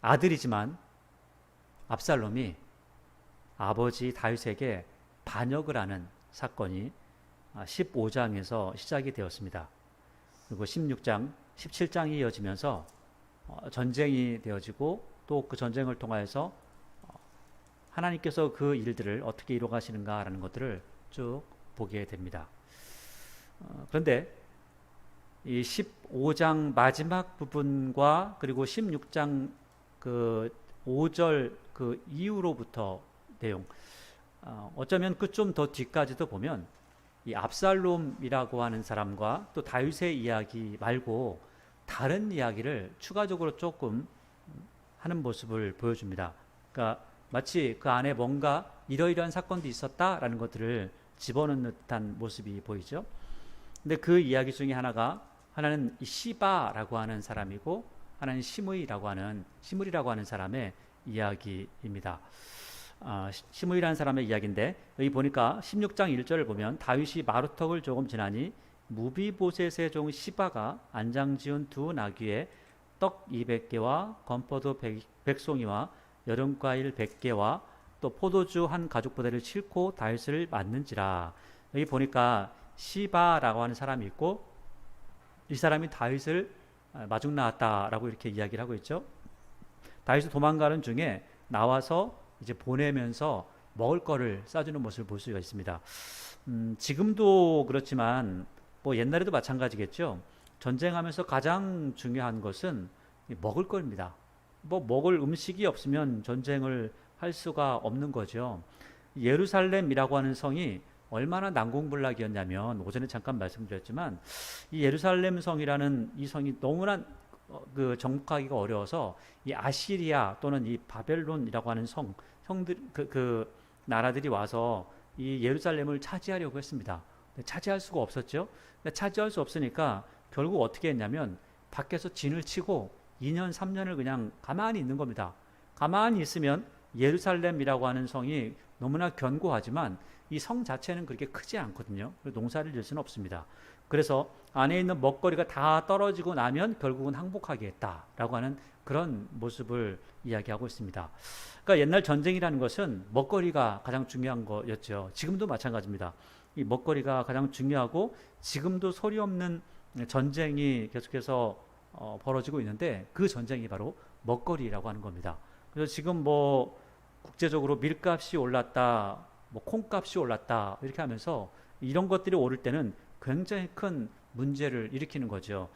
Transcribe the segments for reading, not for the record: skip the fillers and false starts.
아들이지만 압살롬이 아버지 다윗에게 반역을 하는 사건이 15장에서 시작이 되었습니다. 그리고 16장, 17장이 이어지면서 전쟁이 되어지고 또 그 전쟁을 통하여서 하나님께서 그 일들을 어떻게 이루어가시는가라는 것들을 쭉 보게 됩니다. 그런데 이 15장 마지막 부분과 그리고 16장 그 5절 그 이후로부터 내용, 어쩌면 그 좀 더 뒤까지도 보면 이 압살롬이라고 하는 사람과 또 다윗의 이야기 말고 다른 이야기를 추가적으로 조금 하는 모습을 보여줍니다. 그러니까 마치 그 안에 뭔가 이러이러한 사건도 있었다라는 것들을 집어넣는 듯한 모습이 보이죠. 근데 그 이야기 중에 하나는 시바라고 하는 사람이고 하나는 시므이라고 하는 사람의 이야기입니다. 시므이라는 사람의 이야기인데 여기 보니까 16장 1절을 보면 다윗이 마루턱을 조금 지나니 무비보셋의 종 시바가 안장 지은 두 나귀에 떡 200개와 건포도 100송이와 여름과일 100개와 또 포도주 한 가죽 부대를 싣고 다윗을 맞는지라. 여기 보니까 시바라고 하는 사람이 있고 이 사람이 다윗을 마중 나왔다라고 이렇게 이야기를 하고 있죠. 다윗이 도망가는 중에 나와서 이제 보내면서 먹을 거를 싸주는 모습을 볼 수가 있습니다. 지금도 그렇지만 뭐 옛날에도 마찬가지겠죠. 전쟁하면서 가장 중요한 것은 먹을 거입니다. 뭐 먹을 음식이 없으면 전쟁을 할 수가 없는 거죠. 예루살렘이라고 하는 성이 얼마나 난공불락이었냐면 오전에 잠깐 말씀드렸지만 이 예루살렘 성이라는 이 성이 너무나 그 정복하기가 어려워서 이 아시리아 또는 이 바벨론이라고 하는 성들 그 나라들이 와서 이 예루살렘을 차지하려고 했습니다. 차지할 수가 없었죠. 차지할 수 없으니까 결국 어떻게 했냐면 밖에서 진을 치고 2년 3년을 그냥 가만히 있는 겁니다. 가만히 있으면 예루살렘이라고 하는 성이 너무나 견고하지만 이 성 자체는 그렇게 크지 않거든요. 농사를 지을 수는 없습니다. 그래서 안에 있는 먹거리가 다 떨어지고 나면 결국은 항복하겠다라고 하는 그런 모습을 이야기하고 있습니다. 그러니까 옛날 전쟁이라는 것은 먹거리가 가장 중요한 거였죠. 지금도 마찬가지입니다. 이 먹거리가 가장 중요하고 지금도 소리 없는 전쟁이 계속해서 벌어지고 있는데 그 전쟁이 바로 먹거리라고 하는 겁니다. 그래서 지금 뭐 국제적으로 밀값이 올랐다, 뭐 콩값이 올랐다 이렇게 하면서 이런 것들이 오를 때는 굉장히 큰 문제를 일으키는 거죠.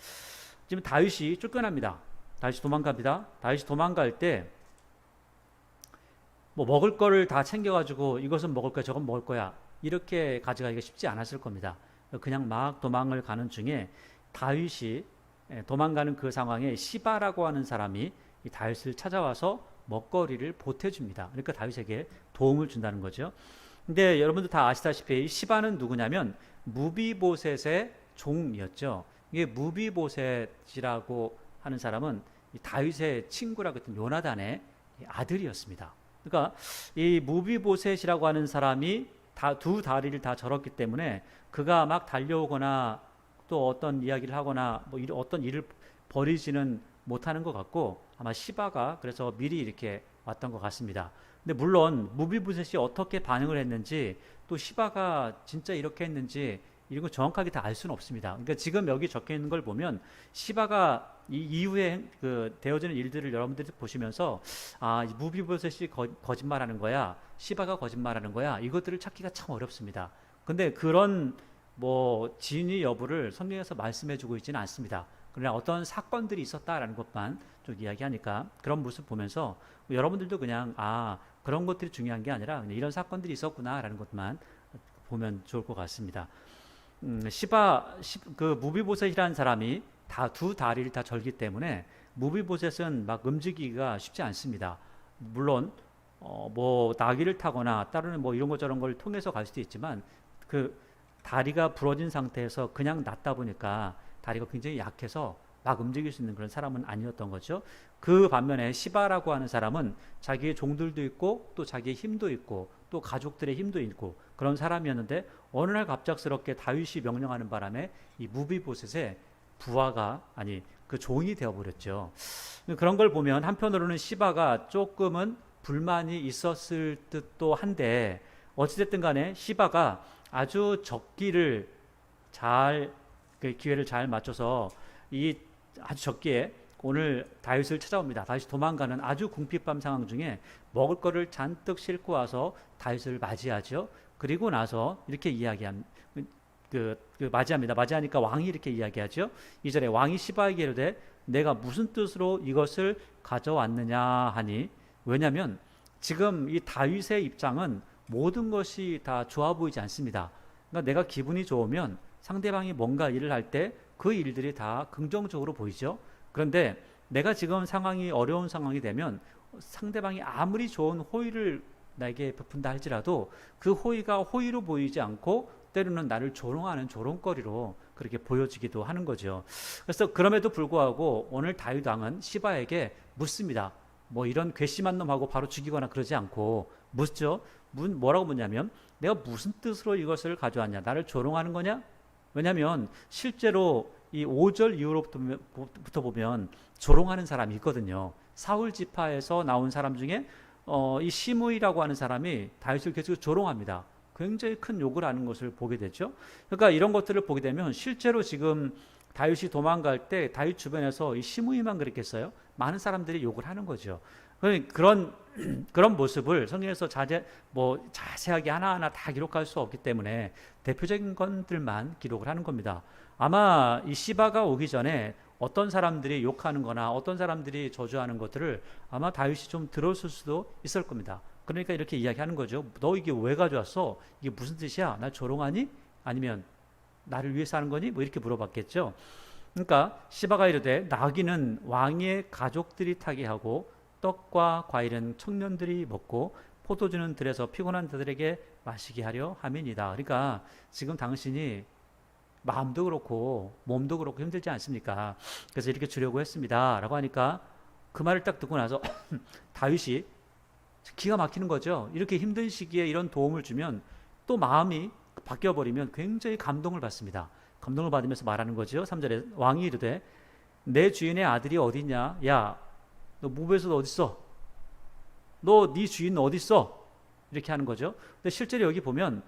지금 다윗이 쫓겨납니다. 다윗이 도망갑니다. 다윗이 도망갈 때 뭐 먹을 거를 다 챙겨가지고 이것은 먹을 거야, 저건 먹을 거야 이렇게 가져가기가 쉽지 않았을 겁니다. 그냥 막 도망을 가는 중에 다윗이 도망가는 그 상황에 시바라고 하는 사람이 이 다윗을 찾아와서 먹거리를 보태줍니다. 그러니까 다윗에게 도움을 준다는 거죠. 근데 여러분들 다 아시다시피 시바는 누구냐면 무비보셋의 종이었죠. 이게 무비보셋이라고 하는 사람은 이 다윗의 친구라고 했던 요나단의 아들이었습니다. 그러니까 이 무비보셋이라고 하는 사람이 두 다리를 다 절었기 때문에 그가 막 달려오거나 또 어떤 이야기를 하거나 뭐 어떤 일을 벌이지는 못하는 것 같고 아마 시바가 그래서 미리 이렇게 왔던 것 같습니다. 근데 물론 무비보셋이 어떻게 반응을 했는지 또 시바가 진짜 이렇게 했는지 이런 거 정확하게 다 알 수는 없습니다. 그러니까 지금 여기 적혀 있는 걸 보면 시바가 이 이후에 그 되어지는 일들을 여러분들이 보시면서 무비보셋이 거짓말하는 거야, 시바가 거짓말하는 거야, 이것들을 찾기가 참 어렵습니다. 근데 그런 뭐 진위 여부를 성경에서 말씀해주고 있지는 않습니다. 그러나 어떤 사건들이 있었다라는 것만 좀 이야기하니까 그런 모습 보면서 여러분들도 그냥 그런 것들이 중요한 게 아니라 그냥 이런 사건들이 있었구나라는 것만 보면 좋을 것 같습니다. 그 무비보셋이라는 사람이 두 다리를 다 절기 때문에 무비보셋은 막 움직이기가 쉽지 않습니다. 물론 뭐 나귀를 타거나 따르는 뭐 이런 것 저런 걸 통해서 갈 수도 있지만 그 다리가 부러진 상태에서 그냥 놨다 보니까 다리가 굉장히 약해서 막 움직일 수 있는 그런 사람은 아니었던 거죠. 그 반면에 시바라고 하는 사람은 자기의 종들도 있고 또 자기의 힘도 있고 또 가족들의 힘도 있고 그런 사람이었는데 어느 날 갑작스럽게 다윗이 명령하는 바람에 이 무비보셋의 부하가 그 종이 되어버렸죠. 그런 걸 보면 한편으로는 시바가 조금은 불만이 있었을 듯도 한데, 어찌됐든 간에 시바가 아주 적기를 잘, 그 기회를 잘 맞춰서 이 아주 적기에 오늘 다윗을 찾아옵니다. 다윗이 도망가는 아주 궁핍한 상황 중에 먹을 거를 잔뜩 싣고 와서 다윗을 맞이하죠. 그리고 나서 이렇게 맞이합니다. 맞이하니까 왕이 이렇게 이야기하죠. 이전에 왕이 시바에게 이르되 내가 무슨 뜻으로 이것을 가져왔느냐 하니, 왜냐하면 지금 이 다윗의 입장은 모든 것이 다 좋아 보이지 않습니다. 그러니까 내가 기분이 좋으면 상대방이 뭔가 일을 할 때 그 일들이 다 긍정적으로 보이죠. 그런데 내가 지금 상황이 어려운 상황이 되면 상대방이 아무리 좋은 호의를 나에게 베푼다 할지라도 그 호의가 호의로 보이지 않고 때로는 나를 조롱하는 조롱거리로 그렇게 보여지기도 하는 거죠. 그래서 그럼에도 불구하고 오늘 다윗 왕은 시바에게 묻습니다. 뭐 이런 괘씸한 놈하고 바로 죽이거나 그러지 않고 묻죠. 뭐라고 묻냐면 내가 무슨 뜻으로 이것을 가져왔냐? 나를 조롱하는 거냐? 왜냐하면 실제로 이 5절 이후로부터 보면 조롱하는 사람이 있거든요. 사울 지파에서 나온 사람 중에 이 시므이라고 하는 사람이 다윗을 계속 조롱합니다. 굉장히 큰 욕을 하는 것을 보게 되죠. 그러니까 이런 것들을 보게 되면 실제로 지금 다윗이 도망갈 때 다윗 주변에서 이 시므이만 그랬겠어요? 많은 사람들이 욕을 하는 거죠. 그런 모습을 성경에서 자세하게 하나하나 다 기록할 수 없기 때문에 대표적인 것들만 기록을 하는 겁니다. 아마 이 시바가 오기 전에 어떤 사람들이 욕하는 거나 어떤 사람들이 저주하는 것들을 아마 다윗이 좀 들었을 수도 있을 겁니다. 그러니까 이렇게 이야기하는 거죠. 너 이게 왜 가져왔어? 이게 무슨 뜻이야? 날 조롱하니? 아니면 나를 위해서 하는 거니? 뭐 이렇게 물어봤겠죠. 그러니까 시바가 이르되 나귀는 왕의 가족들이 타게 하고 떡과 과일은 청년들이 먹고 포도주는 들에서 피곤한 자들에게 마시게 하려 함이니이다. 그러니까 지금 당신이 마음도 그렇고 몸도 그렇고 힘들지 않습니까? 그래서 이렇게 주려고 했습니다. 라고 하니까 그 말을 딱 듣고 나서 다윗이 기가 막히는 거죠. 이렇게 힘든 시기에 이런 도움을 주면 또 마음이 바뀌어버리면 굉장히 감동을 받습니다. 감동을 받으면서 말하는 거죠. 3절에 왕이 이르되 내 주인의 아들이 어디 있냐? 야, 너 무베에서 어디 있어? 너 네 주인 어디 있어? 이렇게 하는 거죠. 근데 실제로 여기 보면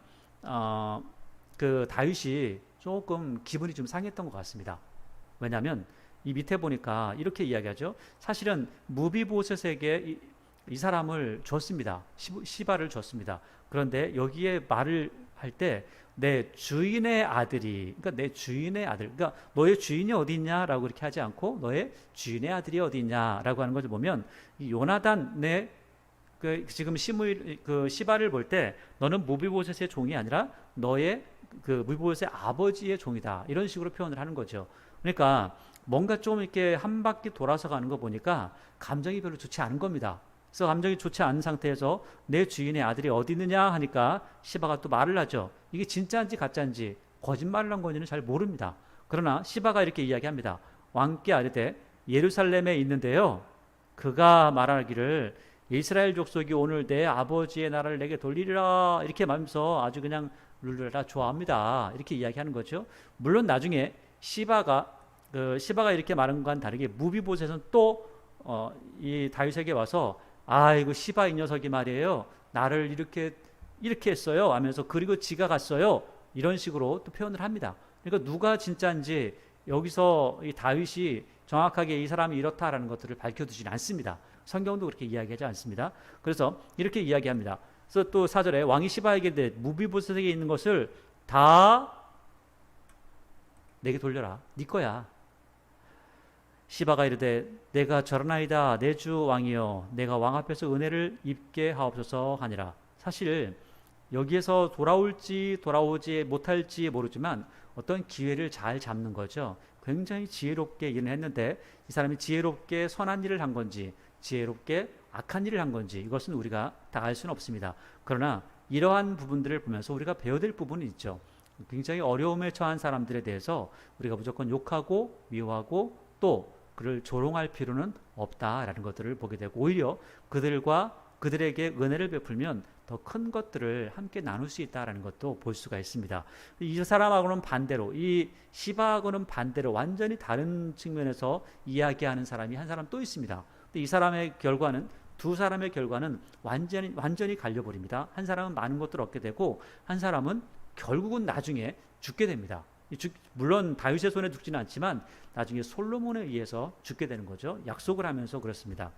그 다윗이 조금 기분이 좀 상했던 것 같습니다. 왜냐하면 이 밑에 보니까 이렇게 이야기하죠. 사실은 무비보셋에게 이 사람을 줬습니다. 시바를 줬습니다. 그런데 여기에 말을 할 때 내 주인의 아들이, 그러니까 내 주인의 아들, 그러니까 너의 주인이 어디 있냐라고 이렇게 하지 않고 너의 주인의 아들이 어디 있냐라고 하는 것을 보면 이 요나단 지금 시바를 볼 때 너는 무비보셋의 종이 아니라 너의 무비보셋의 아버지의 종이다, 이런 식으로 표현을 하는 거죠. 그러니까 뭔가 좀 이렇게 한 바퀴 돌아서 가는 거 보니까 감정이 별로 좋지 않은 겁니다. 그래서 감정이 좋지 않은 상태에서 내 주인의 아들이 어디 있느냐 하니까 시바가 또 말을 하죠. 이게 진짜인지 가짜인지 거짓말을 한 건지는 잘 모릅니다. 그러나 시바가 이렇게 이야기합니다. 왕께 아뢰되 예루살렘에 있는데요, 그가 말하기를 이스라엘 족속이 오늘 내 아버지의 나라를 내게 돌리리라, 이렇게 말하면서 아주 그냥 룰루라 좋아합니다, 이렇게 이야기하는 거죠. 물론 나중에 시바가 이렇게 말한 것과는 다르게 무비보셋은 또 이 다윗에게 와서 아이고 시바 이 녀석이 말이에요, 나를 이렇게 했어요 하면서 그리고 지가 갔어요, 이런 식으로 또 표현을 합니다. 그러니까 누가 진짜인지 여기서 이 다윗이 정확하게 이 사람이 이렇다라는 것들을 밝혀두지는 않습니다. 성경도 그렇게 이야기하지 않습니다. 그래서 이렇게 이야기합니다. 그래서 또 4절에 왕이 시바에게 이르되 무비보셋에게 있는 것을 다 내게 돌려라, 네 거야. 시바가 이르되 내가 저러나이다 내 주 왕이여, 내가 왕 앞에서 은혜를 입게 하옵소서 하니라. 사실 여기에서 돌아올지 돌아오지 못할지 모르지만 어떤 기회를 잘 잡는 거죠. 굉장히 지혜롭게 일을 했는데 이 사람이 지혜롭게 선한 일을 한 건지 지혜롭게 악한 일을 한 건지 이것은 우리가 다 알 수는 없습니다. 그러나 이러한 부분들을 보면서 우리가 배워야 될 부분이 있죠. 굉장히 어려움에 처한 사람들에 대해서 우리가 무조건 욕하고 미워하고 또 그를 조롱할 필요는 없다라는 것들을 보게 되고, 오히려 그들에게 은혜를 베풀면 더 큰 것들을 함께 나눌 수 있다라는 것도 볼 수가 있습니다. 이 사람하고는 반대로, 이 시바하고는 반대로 완전히 다른 측면에서 이야기하는 사람이 한 사람 또 있습니다. 근데 이 사람의 결과는, 두 사람의 결과는 완전히 갈려버립니다. 한 사람은 많은 것들을 얻게 되고 한 사람은 결국은 나중에 죽게 됩니다. 물론 다윗의 손에 죽지는 않지만 나중에 솔로몬에 의해서 죽게 되는 거죠. 약속을 하면서 그렇습니다.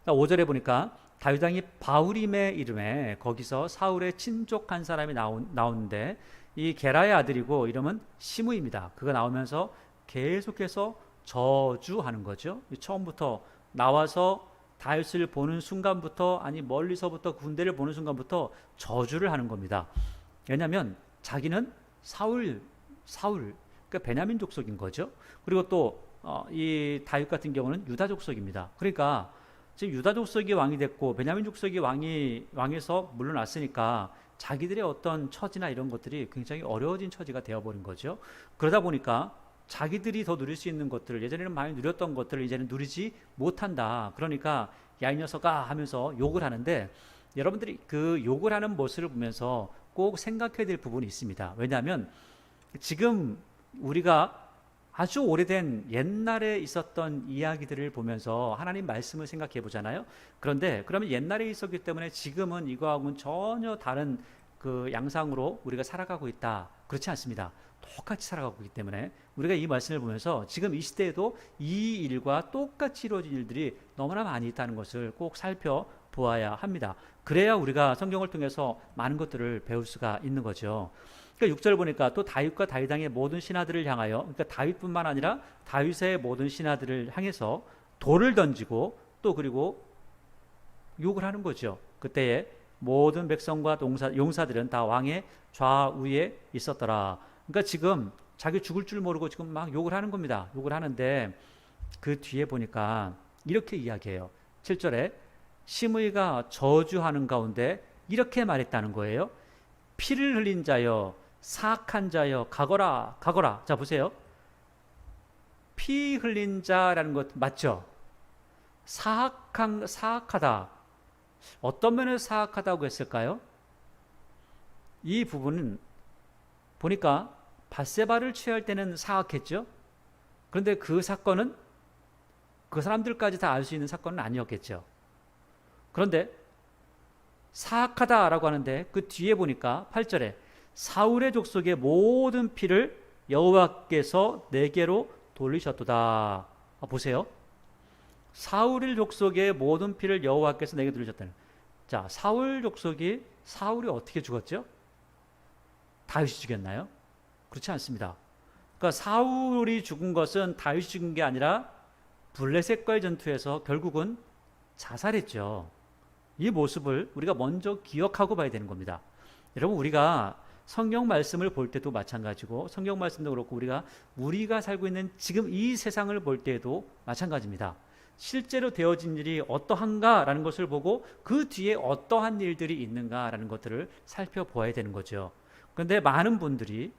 5절에 보니까 다윗 왕이 바후림의 이름에 거기서 사울의 친족 한 사람이 나오는데 이 게라의 아들이고 이름은 시므이입니다. 그가 나오면서 계속해서 저주하는 거죠. 처음부터 나와서 다윗을 보는 순간부터, 아니 멀리서부터 군대를 보는 순간부터 저주를 하는 겁니다. 왜냐하면 자기는 사울, 그러니까 베냐민 족속인 거죠. 그리고 또 이 다윗 같은 경우는 유다 족속입니다. 그러니까 지금 유다 족속이 왕이 됐고 베냐민 족속이 왕에서 물러났으니까 자기들의 어떤 처지나 이런 것들이 굉장히 어려워진 처지가 되어버린 거죠. 그러다 보니까 자기들이 더 누릴 수 있는 것들을, 예전에는 많이 누렸던 것들을 이제는 누리지 못한다. 그러니까 야 이 녀석아 하면서 욕을 하는데, 여러분들이 그 욕을 하는 모습을 보면서 꼭 생각해야 될 부분이 있습니다. 왜냐하면 지금 우리가 아주 오래된 옛날에 있었던 이야기들을 보면서 하나님 말씀을 생각해 보잖아요. 그런데 그러면 옛날에 있었기 때문에 지금은 이거하고는 전혀 다른 그 양상으로 우리가 살아가고 있다. 그렇지 않습니다. 똑같이 살아가고 있기 때문에 우리가 이 말씀을 보면서 지금 이 시대에도 이 일과 똑같이 이루어진 일들이 너무나 많이 있다는 것을 꼭 살펴보아야 합니다. 그래야 우리가 성경을 통해서 많은 것들을 배울 수가 있는 거죠. 그러니까 6절 보니까 또 다윗과 다윗 왕의 모든 신하들을 향하여, 그러니까 다윗뿐만 아니라 다윗의 모든 신하들을 향해서 돌을 던지고 또 그리고 욕을 하는 거죠. 그때에 모든 백성과 용사들은 다 왕의 좌우에 있었더라. 그러니까 지금 자기 죽을 줄 모르고 지금 막 욕을 하는 겁니다. 욕을 하는데 그 뒤에 보니까 이렇게 이야기해요. 7절에 시므이가 저주하는 가운데 이렇게 말했다는 거예요. 피를 흘린 자여, 사악한 자여, 가거라, 가거라. 자, 보세요. 피 흘린 자라는 것 맞죠? 사악하다. 어떤 면에서 사악하다고 했을까요? 이 부분은 보니까 밧세바를 취할 때는 사악했죠. 그런데 그 사건은 그 사람들까지 다 알 수 있는 사건은 아니었겠죠. 그런데 사악하다라고 하는데 그 뒤에 보니까 8절에 사울의 족속의 모든 피를 여호와께서 내게로 돌리셨도다. 보세요. 사울의 족속의 모든 피를 여호와께서 내게 돌리셨다는. 자, 사울이 어떻게 죽었죠? 다윗이 죽였나요? 그렇지 않습니다. 그러니까 사울이 죽은 것은 다윗이 죽은 게 아니라 블레셋과의 전투에서 결국은 자살했죠. 이 모습을 우리가 먼저 기억하고 봐야 되는 겁니다. 여러분, 우리가 성경 말씀을 볼 때도 마찬가지고, 성경 말씀도 그렇고 우리가 살고 있는 지금 이 세상을 볼 때에도 마찬가지입니다. 실제로 되어진 일이 어떠한가라는 것을 보고 그 뒤에 어떠한 일들이 있는가라는 것들을 살펴보아야 되는 거죠. 그런데 많은 분들이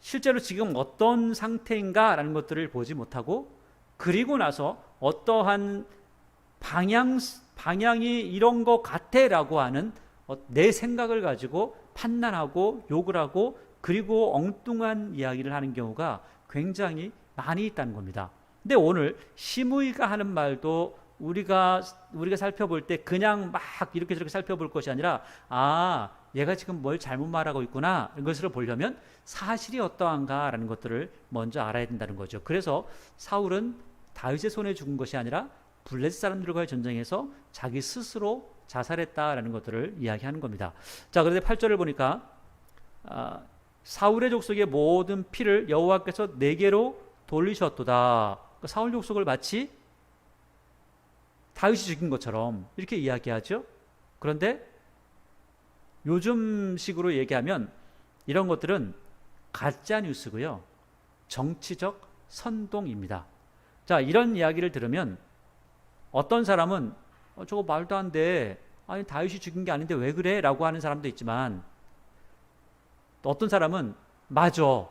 실제로 지금 어떤 상태인가라는 것들을 보지 못하고, 그리고 나서 어떠한 방향이 이런 것 같아라고 하는 내 생각을 가지고 판단하고 욕을 하고 그리고 엉뚱한 이야기를 하는 경우가 굉장히 많이 있다는 겁니다. 근데 오늘 시므이가 하는 말도 우리가 살펴볼 때 그냥 막 이렇게 저렇게 살펴볼 것이 아니라, 아, 얘가 지금 뭘 잘못 말하고 있구나, 이것을 보려면 사실이 어떠한가라는 것들을 먼저 알아야 된다는 거죠. 그래서 사울은 다윗의 손에 죽은 것이 아니라 블레셋 사람들과의 전쟁에서 자기 스스로 자살했다라는 것들을 이야기하는 겁니다. 자, 그런데 8절을 보니까 사울의 족속의 모든 피를 여호와께서 내게로 돌리셨도다. 그러니까 사울 족속을 마치 다윗이 죽인 것처럼 이렇게 이야기하죠. 그런데 요즘식으로 얘기하면 이런 것들은 가짜 뉴스고요, 정치적 선동입니다. 자, 이런 이야기를 들으면 어떤 사람은 저거 말도 안 돼, 아니 다윗이 죽인 게 아닌데 왜 그래? 라고 하는 사람도 있지만, 또 어떤 사람은 맞아,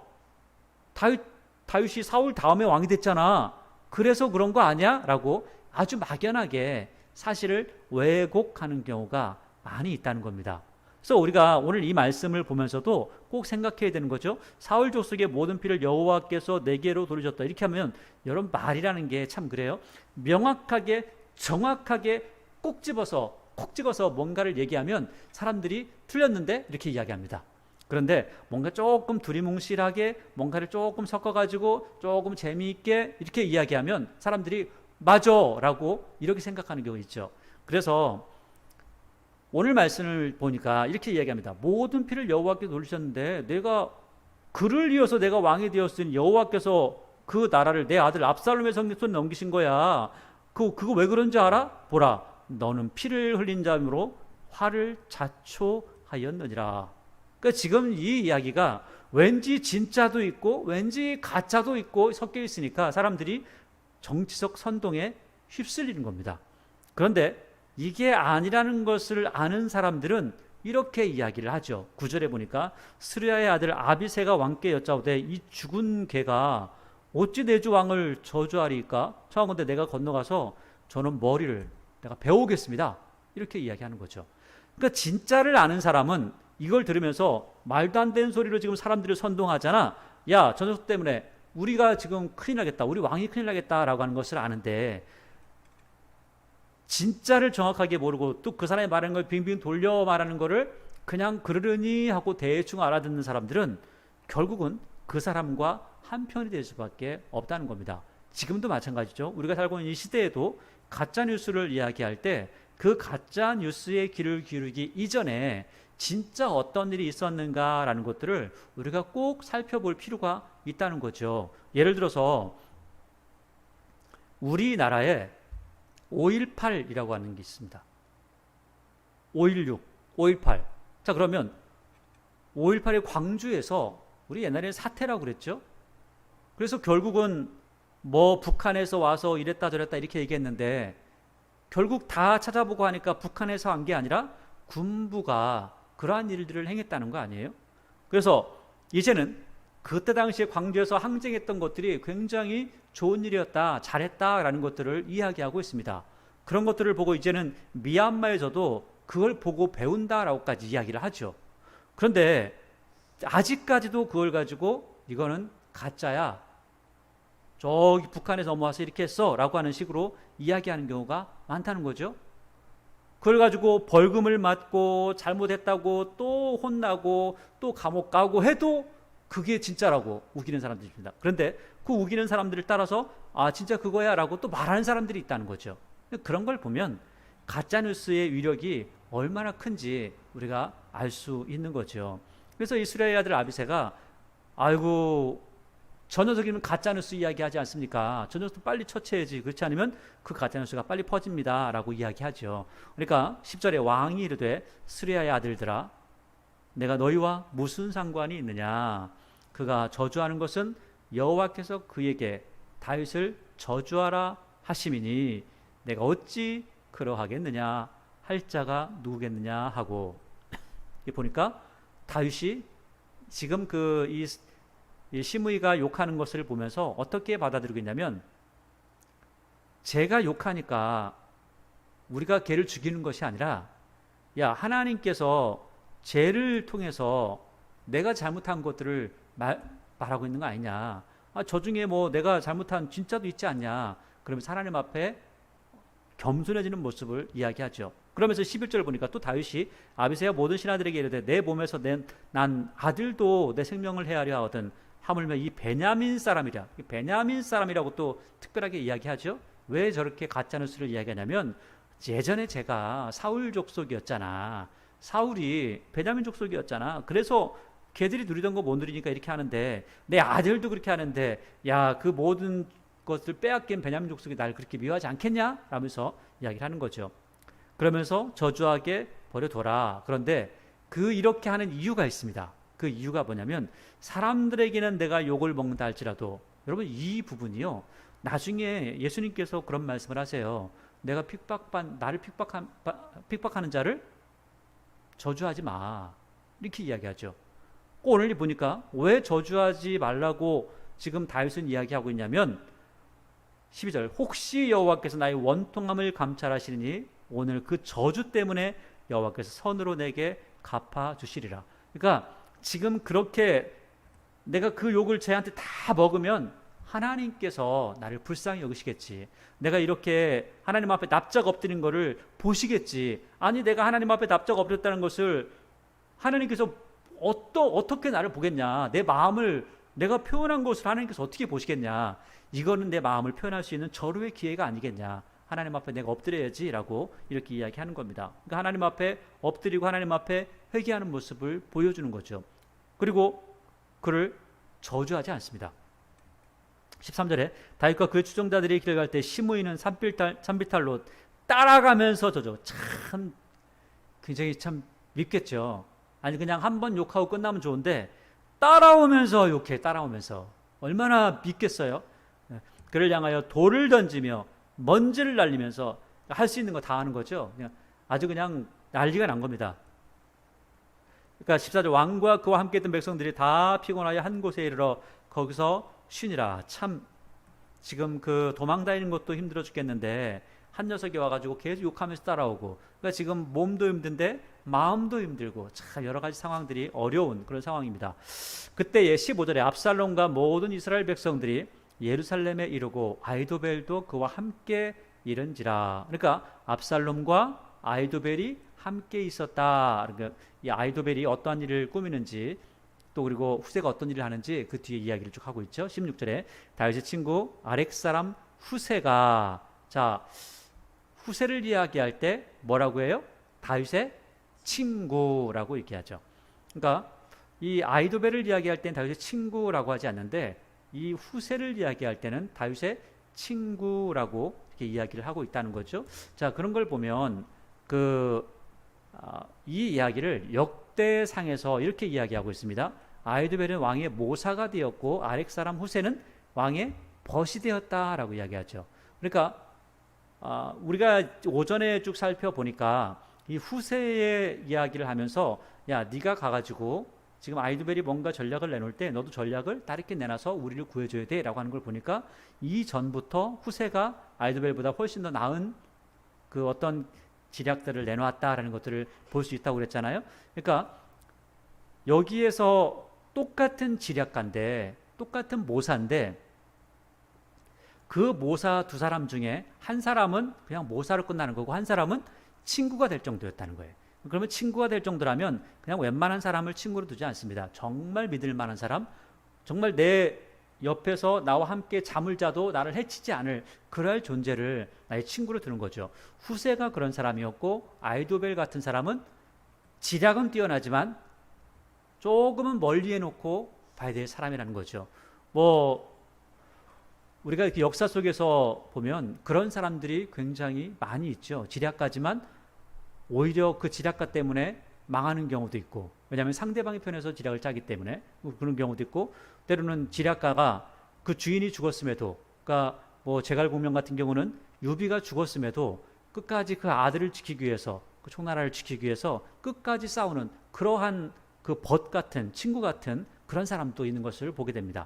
다윗이 사울 다음에 왕이 됐잖아, 그래서 그런 거 아니야? 라고 아주 막연하게 사실을 왜곡하는 경우가 많이 있다는 겁니다. 그래서 우리가 오늘 이 말씀을 보면서도 꼭 생각해야 되는 거죠. 사울 족속의 모든 피를 여호와께서 내게로 돌리셨다. 이렇게 하면 여러분 말이라는 게 참 그래요. 명확하게 정확하게 꼭 찍어서 뭔가를 얘기하면 사람들이 틀렸는데 이렇게 이야기합니다. 그런데 뭔가 조금 두리뭉실하게 뭔가를 조금 섞어가지고 조금 재미있게 이렇게 이야기하면 사람들이 맞아 라고 이렇게 생각하는 경우 있죠. 그래서 오늘 말씀을 보니까 이렇게 이야기합니다. 모든 피를 여호와께서 돌리셨는데 내가 그를 이어서 내가 왕이 되었으니 여호와께서 그 나라를 내 아들 압살롬의 손에 넘기신 거야. 그거 왜 그런지 알아? 보라, 너는 피를 흘린 자므로 화를 자초하였느니라. 그러니까 지금 이 이야기가 왠지 진짜도 있고 왠지 가짜도 있고 섞여 있으니까 사람들이 정치적 선동에 휩쓸리는 겁니다. 그런데 이게 아니라는 것을 아는 사람들은 이렇게 이야기를 하죠. 9절에 보니까 스루야의 아들 아비새가 왕께 여짜오되 이 죽은 개가 어찌 내 주 왕을 저주하리까? 청하건대 내가 건너가서 저는 머리를 내가 베어오겠습니다. 이렇게 이야기하는 거죠. 그러니까 진짜를 아는 사람은 이걸 들으면서 말도 안 되는 소리로 지금 사람들을 선동하잖아. 야, 저 녀석 때문에 우리가 지금 큰일 나겠다. 우리 왕이 큰일 나겠다라고 하는 것을 아는데 진짜를 정확하게 모르고 또 그 사람이 말하는 걸 빙빙 돌려 말하는 거를 그냥 그러려니 하고 대충 알아듣는 사람들은 결국은 그 사람과 한편이 될 수밖에 없다는 겁니다. 지금도 마찬가지죠. 우리가 살고 있는 이 시대에도 가짜 뉴스를 이야기할 때 그 가짜 뉴스에 귀를 기울이기 이전에 진짜 어떤 일이 있었는가라는 것들을 우리가 꼭 살펴볼 필요가 있다는 거죠. 예를 들어서 우리나라에 5.18이라고 하는 게 있습니다. 5.16, 5.18. 자, 그러면 5.18이 광주에서 우리 옛날에 사태라고 그랬죠. 그래서 결국은 뭐 북한에서 와서 이랬다 저랬다 이렇게 얘기했는데 결국 다 찾아보고 하니까 북한에서 한 게 아니라 군부가 그러한 일들을 행했다는 거 아니에요? 그래서 이제는 그때 당시에 광주에서 항쟁했던 것들이 굉장히 좋은 일이었다, 잘했다라는 것들을 이야기하고 있습니다. 그런 것들을 보고 이제는 미얀마에서도 그걸 보고 배운다라고까지 이야기를 하죠. 그런데 아직까지도 그걸 가지고 이거는 가짜야, 저기 북한에서 넘어와서 이렇게 했어 라고 하는 식으로 이야기하는 경우가 많다는 거죠. 그걸 가지고 벌금을 맞고 잘못했다고 또 혼나고 또 감옥 가고 해도 그게 진짜라고 우기는 사람들이 있습니다. 그런데 그 우기는 사람들을 따라서 아 진짜 그거야 라고 또 말하는 사람들이 있다는 거죠. 그런 걸 보면 가짜뉴스의 위력이 얼마나 큰지 우리가 알 수 있는 거죠. 그래서 이스라엘 아들 아비새가 아이고 저 녀석이면 가짜뉴스 이야기하지 않습니까? 저 녀석도 빨리 처치해야지. 그렇지 않으면 그 가짜뉴스가 빨리 퍼집니다 라고 이야기하죠. 그러니까 10절에 왕이 이르되 스루야의 아들들아 내가 너희와 무슨 상관이 있느냐. 그가 저주하는 것은 여호와께서 그에게 다윗을 저주하라 하심이니 내가 어찌 그러하겠느냐 할 자가 누구겠느냐 하고 보니까 다윗이 지금 이 시므이가 욕하는 것을 보면서 어떻게 받아들이고 있냐면 제가 욕하니까 우리가 걔를 죽이는 것이 아니라 야 하나님께서 죄를 통해서 내가 잘못한 것들을 말하고 있는 거 아니냐. 아, 저 중에 뭐 내가 잘못한 진짜도 있지 않냐. 그러면서 하나님 앞에 겸손해지는 모습을 이야기하죠. 그러면서 11절 보니까 또 다윗이 아비새와 모든 신하들에게 이르되 내 몸에서 난 아들도 내 생명을 헤아려 하거든 하물며 이 베냐민 사람이라. 베냐민 사람이라고 또 특별하게 이야기하죠. 왜 저렇게 가짜뉴스를 이야기하냐면 예전에 제가 사울 족속이었잖아. 사울이 베냐민 족속이었잖아. 그래서 걔들이 누리던 거 못 누리니까 이렇게 하는데 내 아들도 그렇게 하는데 야 그 모든 것을 빼앗긴 베냐민 족속이 날 그렇게 미워하지 않겠냐? 라면서 이야기를 하는 거죠. 그러면서 저주하게 버려둬라. 그런데 이렇게 하는 이유가 있습니다. 그 이유가 뭐냐면 사람들에게는 내가 욕을 먹는다 할지라도 여러분 이 부분이요. 나중에 예수님께서 그런 말씀을 하세요. 내가 나를 핍박하는 자를 저주하지 마. 이렇게 이야기하죠. 오늘 보니까 왜 저주하지 말라고 지금 다윗은 이야기하고 있냐면 12절 혹시 여호와께서 나의 원통함을 감찰하시니 오늘 그 저주 때문에 여호와께서 선으로 내게 갚아주시리라. 그러니까 지금 그렇게 내가 그 욕을 쟤한테 다 먹으면 하나님께서 나를 불쌍히 여기시겠지. 내가 이렇게 하나님 앞에 납작 엎드린 거를 보시겠지. 아니 내가 하나님 앞에 납작 엎드렸다는 것을 하나님께서 어떻게 나를 보겠냐. 내 마음을 내가 표현한 것을 하나님께서 어떻게 보시겠냐. 이거는 내 마음을 표현할 수 있는 절호의 기회가 아니겠냐. 하나님 앞에 내가 엎드려야지 라고 이렇게 이야기하는 겁니다. 그러니까 하나님 앞에 엎드리고 하나님 앞에 회개하는 모습을 보여주는 거죠. 그리고 그를 저주하지 않습니다. 13절에 다윗과 그의 추종자들이 길을 갈 때 시므이는 산비탈로 따라가면서 저죠. 참 굉장히 참 밉겠죠. 아니 그냥 한번 욕하고 끝나면 좋은데 따라오면서 욕해. 따라오면서 얼마나 밉겠어요. 그를 향하여 돌을 던지며 먼지를 날리면서 할 수 있는 거 다 하는 거죠. 아주 그냥 난리가 난 겁니다. 그러니까 14절 왕과 그와 함께 있던 백성들이 다 피곤하여 한 곳에 이르러 거기서 쉬니라. 참 지금 그 도망다니는 것도 힘들어 죽겠는데 한 녀석이 와가지고 계속 욕하면서 따라오고, 그러니까 지금 몸도 힘든데 마음도 힘들고 참 여러 가지 상황들이 어려운 그런 상황입니다. 그때에 15절에 압살롬과 모든 이스라엘 백성들이 예루살렘에 이르고 아이도벨도 그와 함께 이른지라. 그러니까 압살롬과 아이도벨이 함께 있었다. 그러니까 이 아이도벨이 어떠한 일을 꾸미는지 또 그리고 후세가 어떤 일을 하는지 그 뒤에 이야기를 쭉 하고 있죠. 16절에 다윗의 친구 아렉 사람 후세가, 자 후세를 이야기할 때 뭐라고 해요? 다윗의 친구라고 얘기하죠. 그러니까 이 아이도벨을 이야기할 때는 다윗의 친구라고 하지 않는데 이 후세를 이야기할 때는 다윗의 친구라고 이렇게 이야기를 하고 있다는 거죠. 자 그런 걸 보면 이 이야기를 역대상에서 이렇게 이야기하고 있습니다. 아이도벨은 왕의 모사가 되었고 아렉 사람 후세는 왕의 벗이 되었다라고 이야기하죠. 그러니까 우리가 오전에 쭉 살펴보니까 이 후세의 이야기를 하면서 야 네가 가가지고 지금 아이도벨이 뭔가 전략을 내놓을 때 너도 전략을 다르게 내놔서 우리를 구해줘야 돼 라고 하는 걸 보니까 이전부터 후세가 아이도벨보다 훨씬 더 나은 그 어떤 지략들을 내놓았다라는 것들을 볼 수 있다고 그랬잖아요. 그러니까 여기에서 똑같은 지략가인데 똑같은 모사인데 그 모사 두 사람 중에 한 사람은 그냥 모사로 끝나는 거고 한 사람은 친구가 될 정도였다는 거예요. 그러면 친구가 될 정도라면 그냥 웬만한 사람을 친구로 두지 않습니다. 정말 믿을 만한 사람, 정말 내 옆에서 나와 함께 잠을 자도 나를 해치지 않을 그럴 존재를 나의 친구로 두는 거죠. 후세가 그런 사람이었고 아이도벨 같은 사람은 지략은 뛰어나지만 조금은 멀리 해놓고 봐야 될 사람이라는 거죠. 우리가 이렇게 역사 속에서 보면 그런 사람들이 굉장히 많이 있죠. 지략가지만 오히려 그 지략가 때문에 망하는 경우도 있고, 왜냐하면 상대방의 편에서 지략을 짜기 때문에 그런 경우도 있고, 때로는 지략가가 그 주인이 죽었음에도, 그러니까 제갈공명 같은 경우는 유비가 죽었음에도 끝까지 그 아들을 지키기 위해서, 그 총나라를 지키기 위해서 끝까지 싸우는 그러한 그 벗 같은 친구 같은 그런 사람도 있는 것을 보게 됩니다.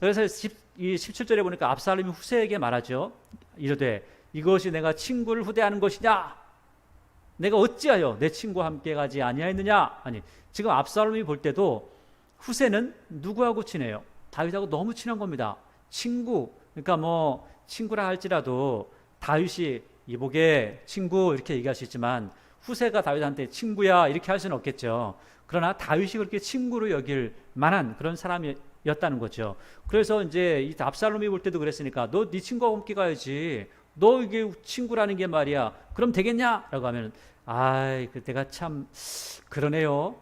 그래서 이 17절에 보니까 압살롬이 후세에게 말하죠. 이르되 이것이 내가 친구를 후대하는 것이냐? 내가 어찌하여 내 친구와 함께 가지 아니하였느냐? 아니, 지금 압살롬이 볼 때도 후세는 누구하고 친해요? 다윗하고 너무 친한 겁니다. 친구, 그러니까 친구라 할지라도 다윗이 이복의 친구 이렇게 얘기할 수 있지만 후세가 다윗한테 친구야 이렇게 할 수는 없겠죠. 그러나 다윗이 그렇게 친구로 여길 만한 그런 사람이었다는 거죠. 그래서 이제 이 압살롬이 볼 때도 그랬으니까 너 네 친구와 함께 가야지. 너 이게 친구라는 게 말이야. 그럼 되겠냐? 라고 하면 내가 참 그러네요.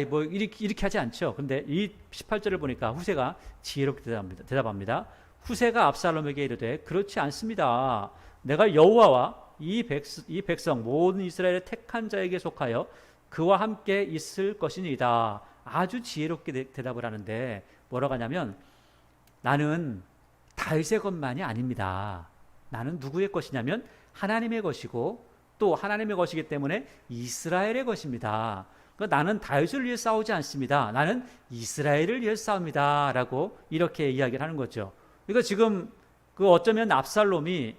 이렇게 하지 않죠. 근데 이 18절을 보니까 후세가 지혜롭게 대답합니다. 후세가 압살롬에게 이르되 그렇지 않습니다. 내가 여호와와 이 백성 모든 이스라엘의 택한 자에게 속하여 그와 함께 있을 것이니이다. 아주 지혜롭게 대답을 하는데 뭐라고 하냐면 나는 다윗의 것만이 아닙니다. 나는 누구의 것이냐면 하나님의 것이고 또 하나님의 것이기 때문에 이스라엘의 것입니다. 그러니까 나는 다윗을 위해 싸우지 않습니다. 나는 이스라엘을 위해 싸웁니다. 라고 이렇게 이야기를 하는 거죠. 그러니까 지금 그 어쩌면 압살롬이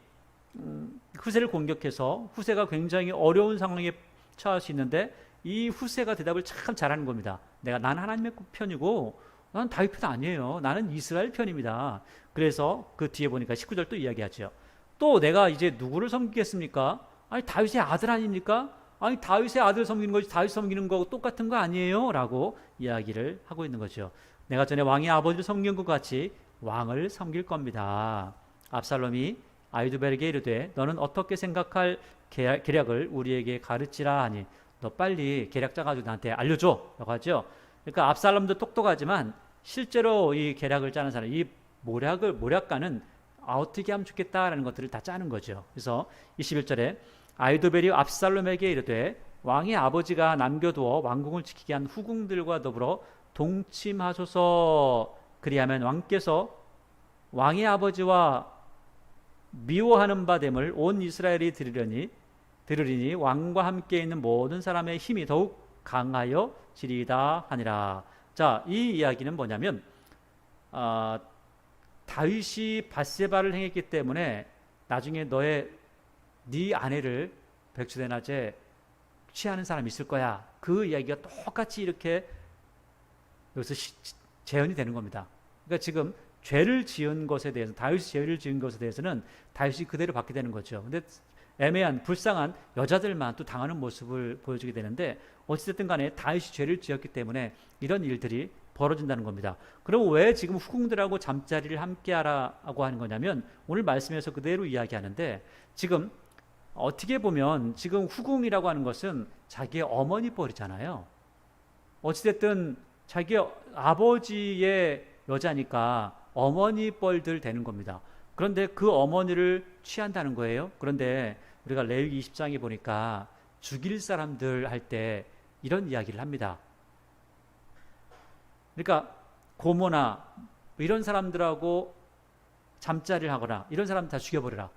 후세를 공격해서 후세가 굉장히 어려운 상황에 처할 수 있는데 이 후세가 대답을 참 잘하는 겁니다. 난 하나님의 편이고 난 다윗 편 아니에요. 나는 이스라엘 편입니다. 그래서 그 뒤에 보니까 19절 또 이야기하죠. 또 내가 이제 누구를 섬기겠습니까? 아니 다윗의 아들 아닙니까? 아니 다윗의 아들 섬기는 것이 다윗 섬기는 거하고 똑같은 거 아니에요? 라고 이야기를 하고 있는 거죠. 내가 전에 왕의 아버지를 섬긴 것 같이 왕을 섬길 겁니다. 압살롬이 아히도벨에게 이르되 너는 어떻게 생각할 계략을 우리에게 가르치라 하니 너 빨리 계략 짜가지고 나한테 알려줘 라고 하죠. 그러니까 압살롬도 똑똑하지만 실제로 이 계략을 짜는 사람, 이 모략가는 어떻게 하면 좋겠다라는 것들을 다 짜는 거죠. 그래서 21절에 아히도벨이 압살롬에게 이르되 왕의 아버지가 남겨두어 왕궁을 지키게 한 후궁들과 더불어 동침하소서. 그리하면 왕께서 왕의 아버지와 미워하는 바 됨을 온 이스라엘이 들으리니 왕과 함께 있는 모든 사람의 힘이 더욱 강하여 지리이다 하니라. 자, 이 이야기는 뭐냐면 다윗이 밧세바를 행했기 때문에 나중에 네 아내를 백주된 낮에 취하는 사람이 있을 거야. 그 이야기가 똑같이 이렇게 여기서 재현이 되는 겁니다. 그러니까 지금 죄를 지은 것에 대해서, 다윗이 죄를 지은 것에 대해서는 다윗이 그대로 받게 되는 거죠. 근데 애매한 불쌍한 여자들만 또 당하는 모습을 보여주게 되는데 어찌됐든 간에 다윗이 죄를 지었기 때문에 이런 일들이 벌어진다는 겁니다. 그럼 왜 지금 후궁들하고 잠자리를 함께 하라고 하는 거냐면 오늘 말씀에서 그대로 이야기하는데 지금 어떻게 보면 지금 후궁이라고 하는 것은 자기의 어머니 뻘이잖아요. 어찌됐든 자기 아버지의 여자니까 어머니 뻘들 되는 겁니다. 그런데 그 어머니를 취한다는 거예요. 그런데 우리가 레위기 20장에 보니까 죽일 사람들 할 때 이런 이야기를 합니다. 그러니까 고모나 이런 사람들하고 잠자리를 하거나 이런 사람 다 죽여버려라.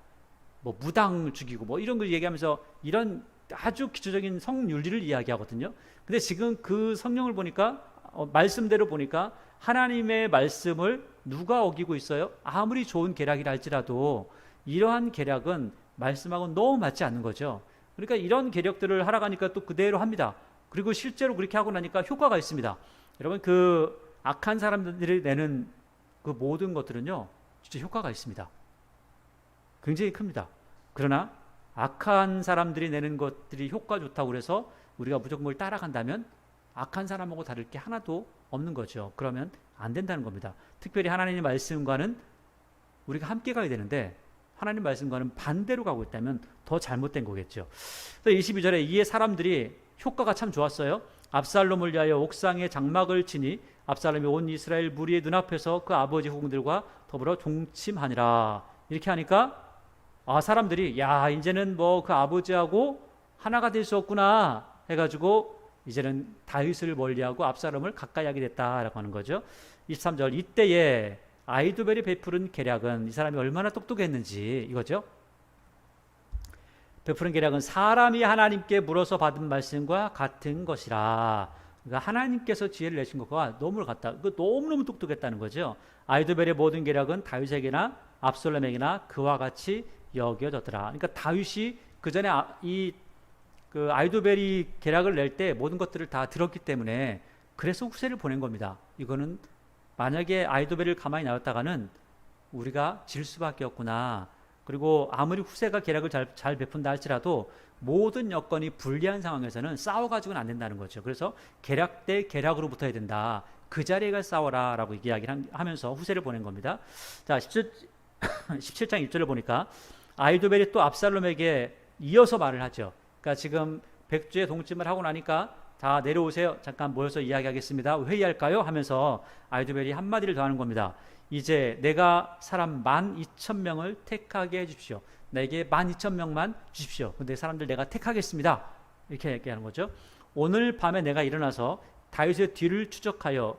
뭐 무당 죽이고 뭐 이런 걸 얘기하면서 이런 아주 기초적인 성윤리를 이야기하거든요. 근데 지금 그 성경을 보니까 말씀대로 보니까 하나님의 말씀을 누가 어기고 있어요? 아무리 좋은 계략이라 할지라도 이러한 계략은 말씀하고 너무 맞지 않는 거죠. 그러니까 이런 계략들을 하러 가니까 또 그대로 합니다. 그리고 실제로 그렇게 하고 나니까 효과가 있습니다. 여러분 그 악한 사람들이 내는 그 모든 것들은요 진짜 효과가 있습니다. 굉장히 큽니다. 그러나 악한 사람들이 내는 것들이 효과 좋다고 그래서 우리가 무조건 그걸 따라간다면 악한 사람하고 다를 게 하나도 없는 거죠. 그러면 안 된다는 겁니다. 특별히 하나님의 말씀과는 우리가 함께 가야 되는데 하나님 말씀과는 반대로 가고 있다면 더 잘못된 거겠죠. 22절에 이에 사람들이 효과가 참 좋았어요. 압살롬을 위하여 옥상에 장막을 치니 압살롬이 온 이스라엘 무리의 눈앞에서 그 아버지 후궁들과 더불어 동침하니라. 이렇게 하니까 사람들이 야 이제는 뭐 그 아버지하고 하나가 될 수 없구나 해가지고 이제는 다윗을 멀리하고 압살롬을 가까이 하게 됐다라고 하는 거죠. 23절 이때에 아히도벨이 베푸른 계략은 이 사람이 얼마나 똑똑했는지 이거죠. 베푸른 계략은 사람이 하나님께 물어서 받은 말씀과 같은 것이라. 그러니까 하나님께서 지혜를 내신 것과 너무 같다. 그 너무너무 똑똑했다는 거죠. 아히도벨의 모든 계략은 다윗에게나 압살롬에게나 그와 같이 여겨졌더라. 그러니까 다윗이 그 전에 그 아히도벨이 계략을 낼 때 모든 것들을 다 들었기 때문에 그래서 후세를 보낸 겁니다. 이거는 만약에 아히도벨을 가만히 놔뒀다가는 우리가 질 수밖에 없구나. 그리고 아무리 후세가 계략을 잘 베푼다 할지라도 모든 여건이 불리한 상황에서는 싸워가지고는 안 된다는 거죠. 그래서 계략 대 계략으로 붙어야 된다. 그 자리에 가 싸워라 라고 이야기를 하면서 후세를 보낸 겁니다. 자, 17장 1절을 보니까 아히도벨이 또 압살롬에게 이어서 말을 하죠. 그러니까 지금 백주에 동침을 하고 나니까 다 내려오세요. 잠깐 모여서 이야기하겠습니다. 회의할까요? 하면서 아히도벨이 한마디를 더 하는 겁니다. 이제 내가 사람 12,000명을 택하게 해주십시오. 내게 12,000명만 주십시오. 근데 사람들 내가 택하겠습니다. 이렇게 얘기하는 거죠. 오늘 밤에 내가 일어나서 다윗의 뒤를 추적하여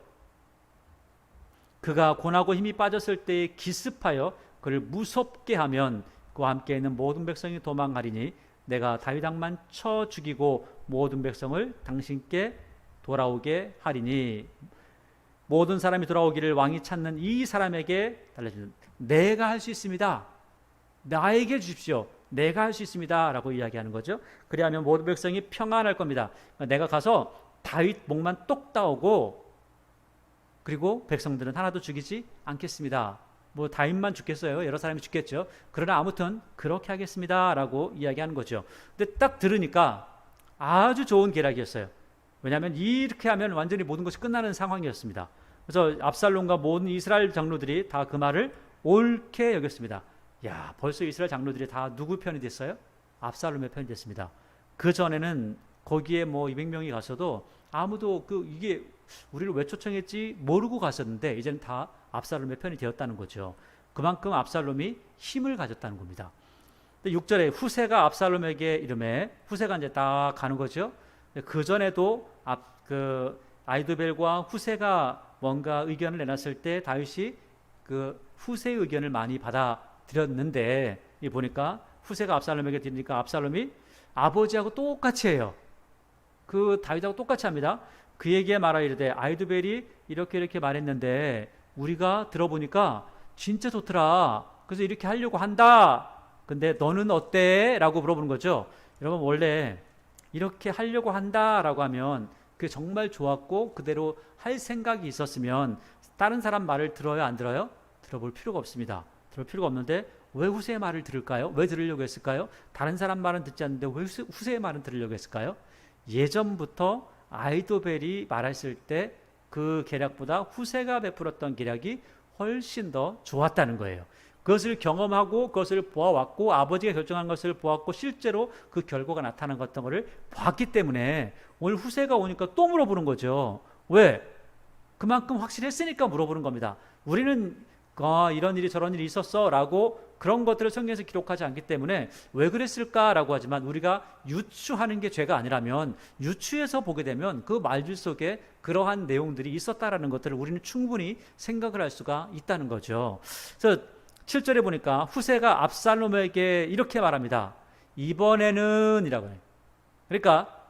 그가 고나고 힘이 빠졌을 때에 기습하여 그를 무섭게 하면 그와 함께 있는 모든 백성이 도망가리니 내가 다윗 왕만 쳐 죽이고 모든 백성을 당신께 돌아오게 하리니 모든 사람이 돌아오기를 왕이 찾는 이 사람에게 달라지는 내가 할 수 있습니다. 나에게 주십시오. 내가 할 수 있습니다. 라고 이야기하는 거죠. 그리하면 모든 백성이 평안할 겁니다. 내가 가서 다윗 목만 똑 따오고 그리고 백성들은 하나도 죽이지 않겠습니다. 뭐 다윗만 죽겠어요? 여러 사람이 죽겠죠. 그러나 아무튼 그렇게 하겠습니다. 라고 이야기하는 거죠. 근데 딱 들으니까 아주 좋은 계략이었어요. 왜냐하면 이렇게 하면 완전히 모든 것이 끝나는 상황이었습니다. 그래서 압살롬과 모든 이스라엘 장로들이 다 그 말을 옳게 여겼습니다. 야, 벌써 이스라엘 장로들이 다 누구 편이 됐어요? 압살롬의 편이 됐습니다. 그 전에는 거기에 뭐 200명이 갔어도 아무도 이게 우리를 왜 초청했지 모르고 갔었는데 이제는 다 압살롬의 편이 되었다는 거죠. 그만큼 압살롬이 힘을 가졌다는 겁니다. 6절에 후세가 압살롬에게 이르매, 후세가 이제 딱 가는 거죠. 그 전에도 아이도벨과 후세가 뭔가 의견을 내놨을 때 다윗이 그 후세의 의견을 많이 받아들였는데, 이 보니까 후세가 압살롬에게 드리니까 압살롬이 아버지하고 똑같이 해요. 그 다윗하고 똑같이 합니다. 그에게 말하 이르되 아이도벨이 이렇게 말했는데 우리가 들어보니까 진짜 좋더라. 그래서 이렇게 하려고 한다. 근데 너는 어때? 라고 물어보는 거죠. 여러분, 원래 이렇게 하려고 한다라고 하면 그게 정말 좋았고 그대로 할 생각이 있었으면 다른 사람 말을 들어요, 안 들어요? 들어볼 필요가 없습니다. 들을 필요가 없는데 왜 후세의 말을 들을까요? 왜 들으려고 했을까요? 다른 사람 말은 듣지 않는데 왜 후세의 말은 들으려고 했을까요? 예전부터 아이도벨이 말했을 때 그 계략보다 후세가 베풀었던 계략이 훨씬 더 좋았다는 거예요. 그것을 경험하고 그것을 보아왔고 아버지가 결정한 것을 보았고 실제로 그 결과가 나타난 어떤 것을 봤기 때문에 오늘 후세가 오니까 또 물어보는 거죠. 왜? 그만큼 확실했으니까 물어보는 겁니다. 우리는 이런 일이 저런 일이 있었어 라고 그런 것들을 성경에서 기록하지 않기 때문에 왜 그랬을까라고 하지만 우리가 유추하는 게 죄가 아니라면 유추해서 보게 되면 그 말들 속에 그러한 내용들이 있었다라는 것들을 우리는 충분히 생각을 할 수가 있다는 거죠. 그래서 7절에 보니까 후세가 압살롬에게 이렇게 말합니다. 이번에는 이라고 해요. 그러니까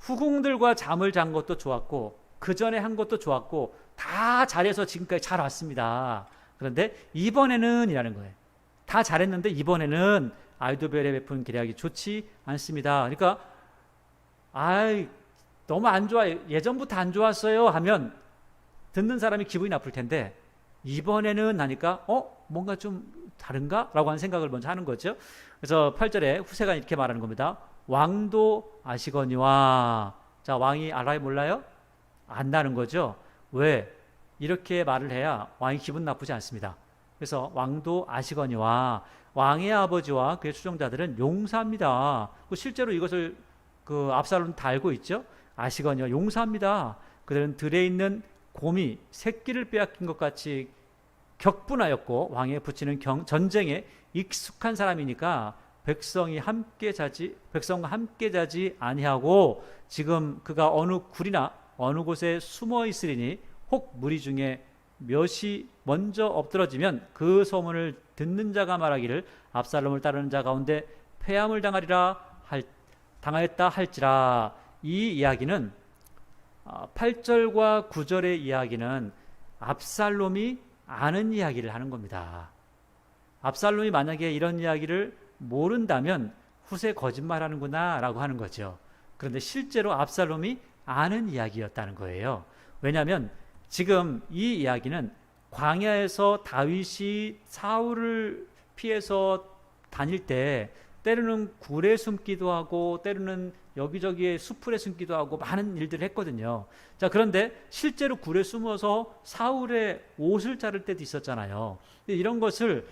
후궁들과 잠을 잔 것도 좋았고 그 전에 한 것도 좋았고 다 잘해서 지금까지 잘 왔습니다. 그런데 이번에는 이라는 거예요. 다 잘했는데 이번에는 아이도벨에 베푼 계략이 좋지 않습니다. 그러니까 너무 안 좋아, 예전부터 안 좋았어요 하면 듣는 사람이 기분이 나쁠 텐데 이번에는 하니까 뭔가 좀 다른가? 라고 하는 생각을 먼저 하는 거죠. 그래서 8절에 후세가 이렇게 말하는 겁니다. 왕도 아시거니와. 자, 왕이 알아요, 몰라요? 안다는 거죠. 왜? 이렇게 말을 해야 왕이 기분 나쁘지 않습니다. 그래서 왕도 아시거니와, 왕의 아버지와 그의 추종자들은 용사입니다. 실제로 이것을 압살롬 다 알고 있죠. 아시거니와 용사입니다. 그들은 들에 있는 곰이 새끼를 빼앗긴 것 같이 격분하였고 왕에 붙이는 전쟁에 익숙한 사람이니까 백성과 함께 자지 아니하고 지금 그가 어느 굴이나 어느 곳에 숨어 있으리니 혹 무리 중에 몇이 먼저 엎드러지면 그 소문을 듣는 자가 말하기를 압살롬을 따르는 자 가운데 패함을 당하였다 할지라. 이 이야기는 8절과 9절의 이야기는 압살롬이 아는 이야기를 하는 겁니다. 압살롬이 만약에 이런 이야기를 모른다면 후세 거짓말하는구나 라고 하는 거죠. 그런데 실제로 압살롬이 아는 이야기였다는 거예요. 왜냐하면 지금 이 이야기는 광야에서 다윗이 사울을 피해서 다닐 때 때로는 굴에 숨기도 하고 때로는 여기저기에 수풀에 숨기도 하고 많은 일들을 했거든요. 자, 그런데 실제로 굴에 숨어서 사울의 옷을 자를 때도 있었잖아요. 이런 것을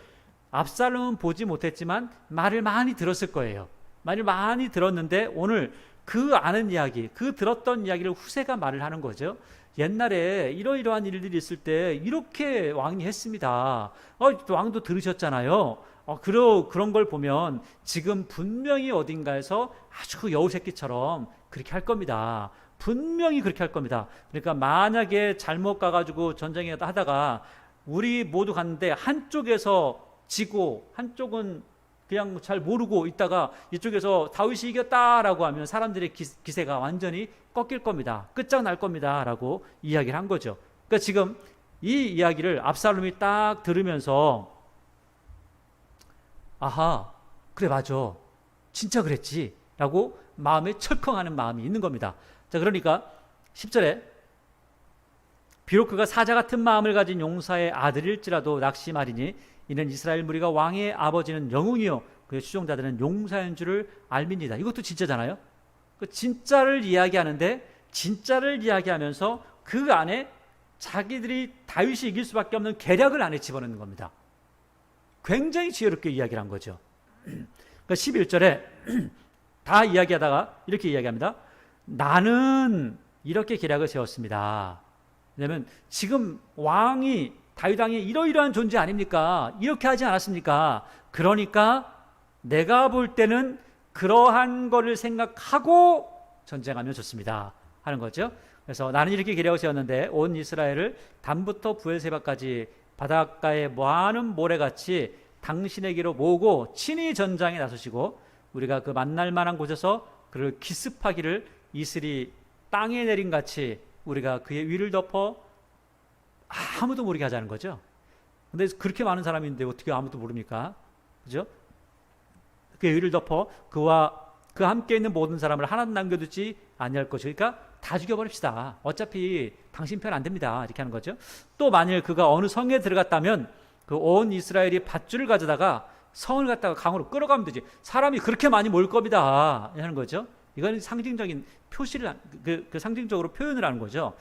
압살롬은 보지 못했지만 말을 많이 들었을 거예요. 말을 많이 들었는데 오늘 그 아는 이야기, 그 들었던 이야기를 후세가 말을 하는 거죠. 옛날에 이러이러한 일들이 있을 때 이렇게 왕이 했습니다. 왕도 들으셨잖아요. 그런 걸 보면 지금 분명히 어딘가에서 아주 여우새끼처럼 그렇게 할 겁니다. 분명히 그렇게 할 겁니다. 그러니까 만약에 잘못 가가지고 전쟁에 하다가 우리 모두 갔는데 한쪽에서 지고 한쪽은 그냥 잘 모르고 있다가 이쪽에서 다윗이 이겼다라고 하면 사람들의 기세가 완전히 꺾일 겁니다. 끝장날 겁니다 라고 이야기를 한 거죠. 그러니까 지금 이 이야기를 압살롬이 딱 들으면서 아하, 그래 맞아, 진짜 그랬지 라고 마음에 철컹하는 마음이 있는 겁니다. 자, 그러니까 10절에 비록 그가 사자 같은 마음을 가진 용사의 아들일지라도 낙심하리니 이는 이스라엘 무리가 왕의 아버지는 영웅이요 그의 추종자들은 용사인 줄을 알미니다. 이것도 진짜잖아요. 그 진짜를 이야기하는데 진짜를 이야기하면서 그 안에 자기들이 다윗이 이길 수밖에 없는 계략을 안에 집어넣는 겁니다. 굉장히 지혜롭게 이야기를 한 거죠. 그러니까 11절에 다 이야기하다가 이렇게 이야기합니다. 나는 이렇게 계략을 세웠습니다. 왜냐하면 지금 왕이 다윗 왕이 이러이러한 존재 아닙니까? 이렇게 하지 않았습니까? 그러니까 내가 볼 때는 그러한 거를 생각하고 전쟁하면 좋습니다 하는 거죠. 그래서 나는 이렇게 계략을 세웠는데 온 이스라엘을 단부터 부엘세바까지 바닷가에 많은 모래같이 당신에게로 모으고 친히 전장에 나서시고 우리가 그 만날 만한 곳에서 그를 기습하기를 이슬이 땅에 내린 같이 우리가 그의 위를 덮어 아무도 모르게 하자는 거죠. 근데 그렇게 많은 사람이 있는데 어떻게 아무도 모릅니까? 그죠? 그의 위를 덮어 그와 그 함께 있는 모든 사람을 하나도 남겨두지 아니할 것이고 그러니까 다 죽여버립시다. 어차피 당신 편 안 됩니다. 이렇게 하는 거죠. 또 만일 그가 어느 성에 들어갔다면 그 온 이스라엘이 밧줄을 가져다가 성을 갖다가 강으로 끌어가면 되지. 사람이 그렇게 많이 모일 겁니다. 하는 거죠. 이건 상징적인 표시를 그 상징적으로 표현을 하는 거죠.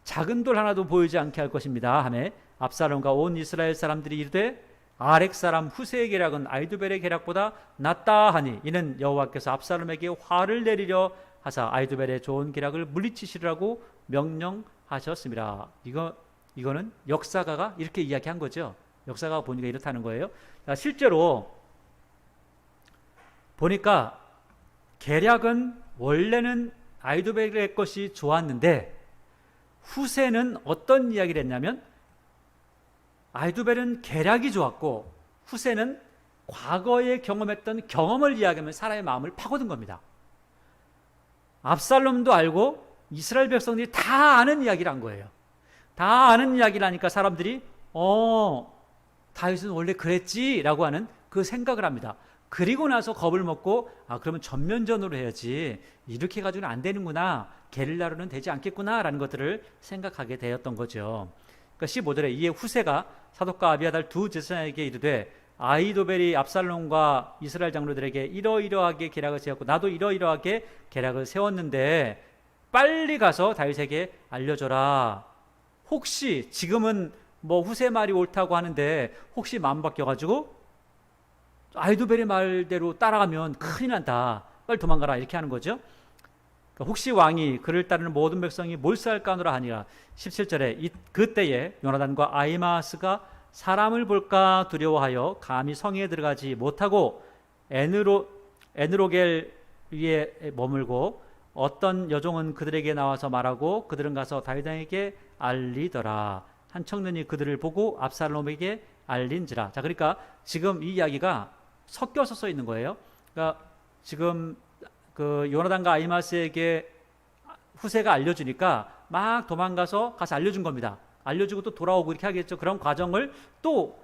작은 돌 하나도 보이지 않게 할 것입니다. 하매 압살롬과 온 이스라엘 사람들이 이르되 아렉 사람 후세의 계략은 아히도벨의 계략보다 낫다 하니 이는 여호와께서 압살롬에게 화를 내리려 하사 아히도벨의 좋은 계략을 물리치시라고 명령하셨습니다. 이거는 역사가가 이렇게 이야기한 거죠. 역사가가 보니까 이렇다는 거예요. 실제로 보니까 계략은 원래는 아히도벨의 것이 좋았는데 후세는 어떤 이야기를 했냐면 아히도벨은 계략이 좋았고 후세는 과거에 경험했던 경험을 이야기하면 사람의 마음을 파고든 겁니다. 압살롬도 알고 이스라엘 백성들이 다 아는 이야기를 한 거예요. 다 아는 이야기를 하니까 사람들이 다윗은 원래 그랬지 라고 하는 그 생각을 합니다. 그리고 나서 겁을 먹고 그러면 전면전으로 해야지 이렇게 해가지고는 안 되는구나, 게릴라로는 되지 않겠구나 라는 것들을 생각하게 되었던 거죠. 그러니까 15절에 이에 후세가 사독과 아비아달 두 제사장에게 이르되 아히도벨이 압살롬과 이스라엘 장로들에게 이러이러하게 계략을 세웠고 나도 이러이러하게 계략을 세웠는데 빨리 가서 다윗에게 알려줘라. 혹시 지금은 뭐 후세 말이 옳다고 하는데 혹시 마음 바뀌어가지고 아히도벨의 말대로 따라가면 큰일 난다, 빨리 도망가라 이렇게 하는 거죠. 그러니까 혹시 왕이 그를 따르는 모든 백성이 몰살까 하노라 하니라. 17절에 그때에 요나단과 아히마아스가 사람을 볼까 두려워하여 감히 성에 들어가지 못하고 에느로겔 위에 머물고 어떤 여종은 그들에게 나와서 말하고 그들은 가서 다윗에게 알리더라. 한 청년이 그들을 보고 압살롬에게 알린지라. 자, 그러니까 지금 이 이야기가 섞여서 써 있는 거예요. 그러니까 지금 그 요나단과 아히마스에게 후세가 알려주니까 막 도망가서 가서 알려준 겁니다. 알려주고 또 돌아오고 이렇게 하겠죠. 그런 과정을 또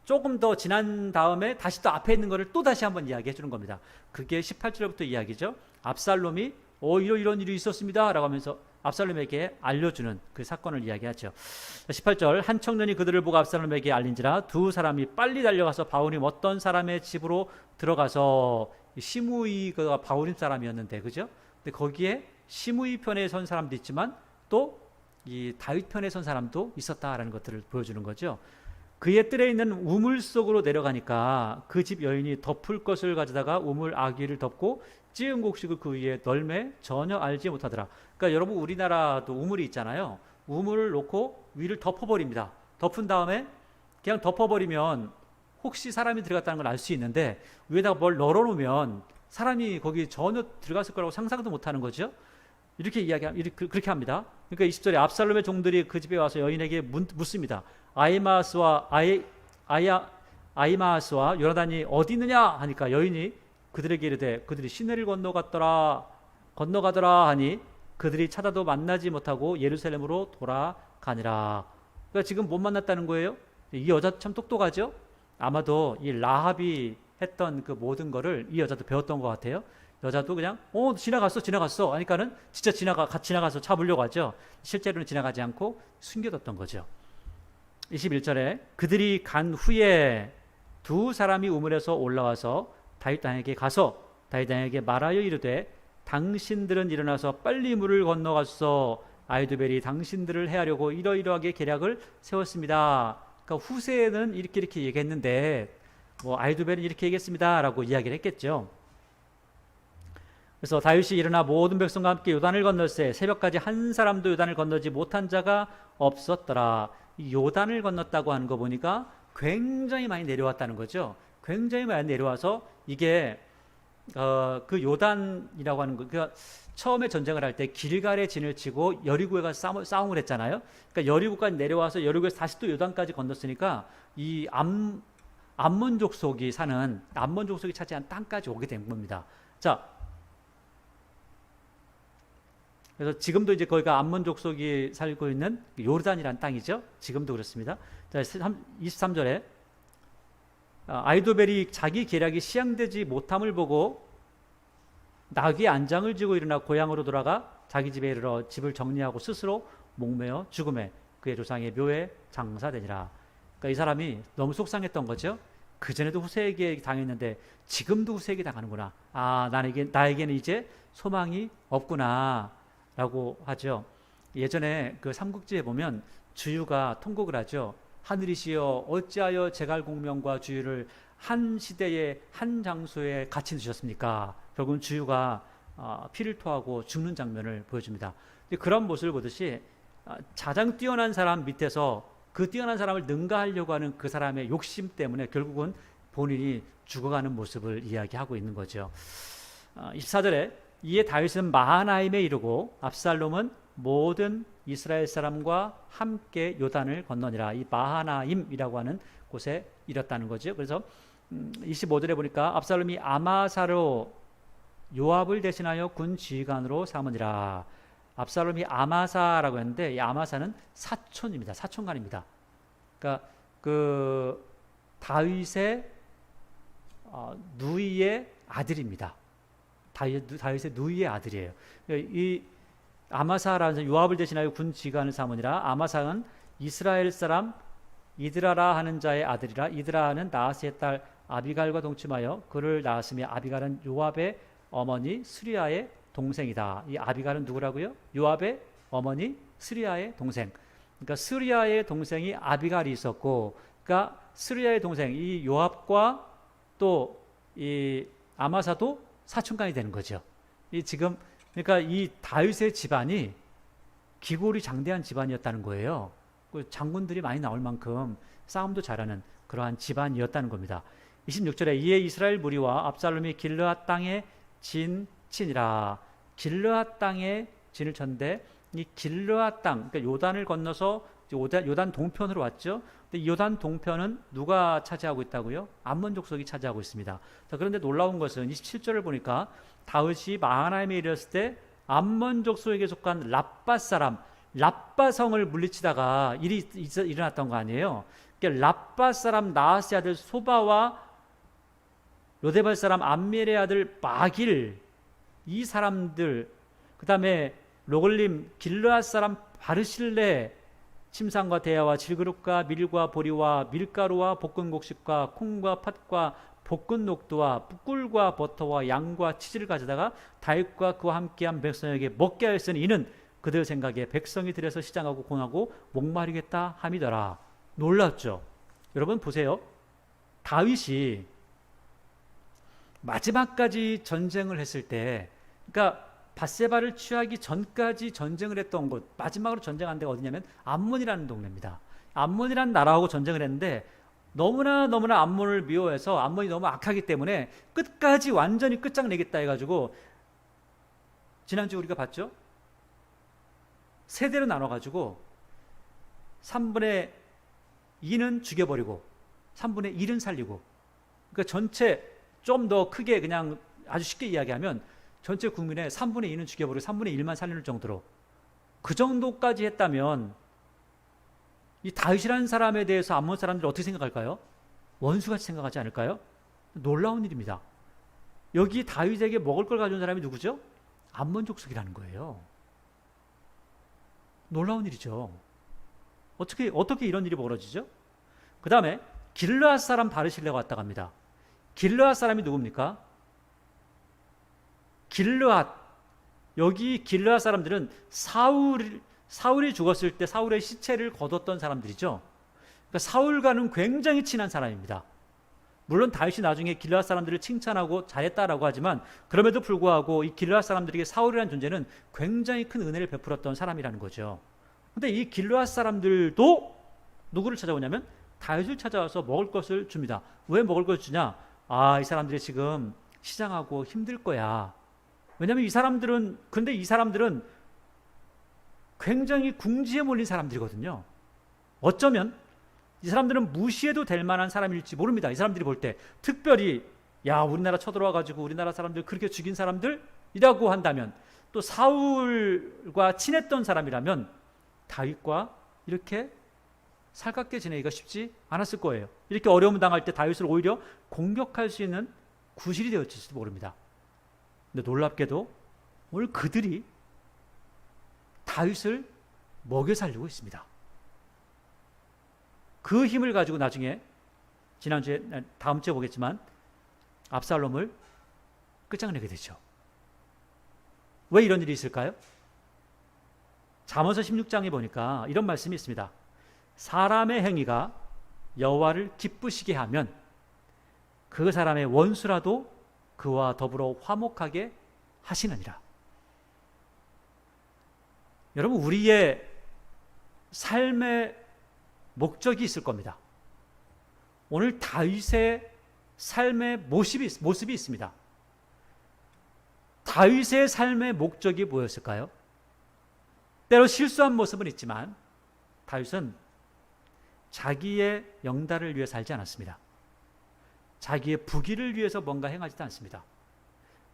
조금 더 지난 다음에 다시 또 앞에 있는 거를 또 다시 한번 이야기해 주는 겁니다. 그게 18절부터 이야기죠. 압살롬이 이런 일이 있었습니다 라고 하면서 압살롬에게 알려주는 그 사건을 이야기하죠. 18절 한 청년이 그들을 보고 압살롬에게 알린지라 두 사람이 빨리 달려가서 바울임 어떤 사람의 집으로 들어가서 시므이가 바울임 사람이었는데 그죠? 근데 거기에 시므이 편에 선 사람도 있지만 또 이 다윗 편에 선 사람도 있었다라는 것들을 보여주는 거죠. 그의 뜰에 있는 우물 속으로 내려가니까 그 집 여인이 덮을 것을 가져다가 우물 아귀를 덮고 찌은 곡식을 그 위에 널매 전혀 알지 못하더라. 그러니까 여러분 우리나라도 우물이 있잖아요. 우물을 놓고 위를 덮어버립니다. 덮은 다음에 그냥 덮어버리면 혹시 사람이 들어갔다는 걸 알 수 있는데 위에다가 뭘 널어놓으면 사람이 거기 전혀 들어갔을 거라고 상상도 못하는 거죠. 그렇게 합니다. 그러니까 20절에 압살롬의 종들이 그 집에 와서 여인에게 묻습니다. 아히마아스와 요나단이 어디 있느냐 하니까 여인이 그들에게 이르되 그들이 시내를 건너가더라 하니 그들이 찾아도 만나지 못하고 예루살렘으로 돌아가니라. 그러니까 지금 못 만났다는 거예요. 이 여자 참 똑똑하죠. 아마도 이 라합이 했던 그 모든 거를 이 여자도 배웠던 것 같아요. 여자도 그냥 지나갔어 하니까는 진짜 같이 지나가서 잡으려고 하죠. 실제로는 지나가지 않고 숨겨뒀던 거죠. 21절에 그들이 간 후에 두 사람이 우물에서 올라와서 다윗 왕에게 가서 다윗 왕에게 말하여 이르되 당신들은 일어나서 빨리 물을 건너가서 아히도벨이 당신들을 해하려고 이러이러하게 계략을 세웠습니다. 그러니까 후세에는 이렇게 얘기했는데 뭐 아히도벨은 이렇게 얘기했습니다라고 이야기를 했겠죠. 그래서 다윗이 일어나 모든 백성과 함께 요단을 건널세 새벽까지 한 사람도 요단을 건너지 못한 자가 없었더라. 이 요단을 건넜다고 하는 거 보니까 굉장히 많이 내려왔다는 거죠. 굉장히 많이 내려와서 이게 그 요단이라고 하는 거, 그러니까 처음에 전쟁을 할 때 길갈에 진을 치고 여리고에 가서 싸움을 했잖아요. 그러니까 여리고까지 내려와서 여리고에서 다시 또 요단까지 건넜으니까 이 암몬 족속이 차지한 땅까지 오게 된 겁니다. 자, 그래서 지금도 이제 거기가 암몬 족속이 살고 있는 요르단이라는 땅이죠. 지금도 그렇습니다. 자, 23절에 아히도벨이 자기 계략이 시행되지 못함을 보고 나귀의 안장을 지고 일어나 고향으로 돌아가 자기 집에 이르러 집을 정리하고 스스로 목매어 죽음에 그의 조상의 묘에 장사되니라. 그러니까 이 사람이 너무 속상했던 거죠. 그전에도 후세에게 당했는데 지금도 후세에게 당하는구나. 나에게는 이제 소망이 없구나 라고 하죠. 예전에 그 삼국지에 보면 주유가 통곡을 하죠. 하늘이시여 어찌하여 제갈공명과 주유를 한 시대에 한 장소에 같이 두셨습니까? 결국은 주유가 피를 토하고 죽는 장면을 보여줍니다. 그런 모습을 보듯이 가장 뛰어난 사람 밑에서 그 뛰어난 사람을 능가하려고 하는 그 사람의 욕심 때문에 결국은 본인이 죽어가는 모습을 이야기하고 있는 거죠. 24절에 이에 다윗은 마하나임에 이르고 압살롬은 모든 이스라엘 사람과 함께 요단을 건너니라. 이 마하나임이라고 하는 곳에 이뤘다는 거죠. 그래서 25절에 보니까 압살롬이 아마사로 요압을 대신하여 군 지휘관으로 삼으니라. 압살롬이 아마사라고 했는데 이 아마사는 사촌입니다. 사촌간입니다. 그러니까 그 다윗의 누이의 아들입니다. 다윗의 누이의 아들이에요. 이 아마사라는 요압을 대신하여 군 지휘관을 삼으니라. 아마사는 이스라엘 사람 이드라라 하는 자의 아들이라. 이드라는 나하스의 딸 아비갈과 동침하여 그를 낳았으며 아비갈은 요압의 어머니 스리아의 동생이다. 이 아비갈은 누구라고요? 요압의 어머니 스리아의 동생. 그러니까 스리아의 동생이 아비갈이 있었고, 그러니까 스리아의 동생 이 요압과 또 이 아마사도 사촌간이 되는 거죠. 그러니까 이 다윗의 집안이 기골이 장대한 집안이었다는 거예요. 장군들이 많이 나올 만큼 싸움도 잘하는 그러한 집안이었다는 겁니다. 26절에 이에 이스라엘 무리와 압살롬이 길르앗 땅에 진이라. 길르앗 땅에 진을 쳤는데 이 길르앗 땅, 그러니까 요단을 건너서 요단 동편으로 왔죠. 근데 이 요단 동편은 누가 차지하고 있다고요? 암몬 족속이 차지하고 있습니다. 자, 그런데 놀라운 것은 27절을 보니까 다윗이 마하나임에 이르렀을 때 암몬 족속에게 속한 랍바 사람, 랍바성을 물리치다가 일이 일어났던 거 아니에요. 그러니까 랍바 사람 나하스의 아들 소바와 로데발 사람 암멜의 아들 마길, 이 사람들, 그 다음에 로글림 길르앗 사람 바르실레 침상과 대야와 질그릇과 밀과 보리와 밀가루와 볶은 곡식과 콩과 팥과 볶은 녹두와 꿀과 버터와 양과 치즈를 가져다가 다윗과 그와 함께한 백성에게 먹게 하였으니 이는 그들 생각에 백성이 들여서 시장하고 공하고 목마르겠다 함이더라. 놀랍죠? 여러분 보세요. 다윗이 마지막까지 전쟁을 했을 때, 그러니까 밧세바를 취하기 전까지 전쟁을 했던 곳, 마지막으로 전쟁한 데가 어디냐면 암몬이라는 동네입니다. 암몬이라는 나라하고 전쟁을 했는데 너무나 암몬을 미워해서 암몬이 너무 악하기 때문에 끝까지 완전히 끝장내겠다 해가지고 지난주 우리가 봤죠? 세대로 나눠가지고 3분의 2는 죽여버리고 3분의 1은 살리고, 그러니까 전체 좀 더 크게 그냥 아주 쉽게 이야기하면 전체 국민의 3분의 2는 죽여버리고 3분의 1만 살리는 정도로, 그 정도까지 했다면 이 다윗이라는 사람에 대해서 암몬 사람들이 어떻게 생각할까요? 원수같이 생각하지 않을까요? 놀라운 일입니다. 여기 다윗에게 먹을 걸 가져온 사람이 누구죠? 암몬 족속이라는 거예요. 놀라운 일이죠. 어떻게 이런 일이 벌어지죠? 그 다음에 길르앗 사람 바르실레가 왔다고 합니다. 길르앗 사람이 누굽니까? 여기 길르앗 사람들은 사울이 죽었을 때 사울의 시체를 거뒀던 사람들이죠. 그러니까 사울과는 굉장히 친한 사람입니다. 물론 다윗이 나중에 길르앗 사람들을 칭찬하고 잘했다라고 하지만 그럼에도 불구하고 이 길르앗 사람들에게 사울이라는 존재는 굉장히 큰 은혜를 베풀었던 사람이라는 거죠. 그런데 이 길르앗 사람들도 누구를 찾아오냐면 다윗을 찾아와서 먹을 것을 줍니다. 왜 먹을 것을 주냐? 이 사람들이 지금 시장하고 힘들 거야. 왜냐하면 이 사람들은 굉장히 궁지에 몰린 사람들이거든요. 어쩌면 이 사람들은 무시해도 될 만한 사람일지 모릅니다. 이 사람들이 볼 때 특별히 우리나라 쳐들어와가지고 우리나라 사람들 그렇게 죽인 사람들이라고 한다면, 또 사울과 친했던 사람이라면 다윗과 이렇게 살갑게 지내기가 쉽지 않았을 거예요. 이렇게 어려움 당할 때 다윗을 오히려 공격할 수 있는 구실이 되었을지도 모릅니다. 근데 놀랍게도 오늘 그들이 다윗을 먹여 살리고 있습니다. 그 힘을 가지고 나중에 다음 주에 보겠지만 압살롬을 끝장내게 되죠. 왜 이런 일이 있을까요? 잠언서 16장에 보니까 이런 말씀이 있습니다. 사람의 행위가 여호와를 기쁘시게 하면 그 사람의 원수라도 그와 더불어 화목하게 하시느니라. 여러분, 우리의 삶의 목적이 있을 겁니다. 오늘 다윗의 삶의 모습이 있습니다. 다윗의 삶의 목적이 뭐였을까요? 때로 실수한 모습은 있지만 다윗은 자기의 영달을 위해 살지 않았습니다. 자기의 부귀를 위해서 뭔가 행하지도 않습니다.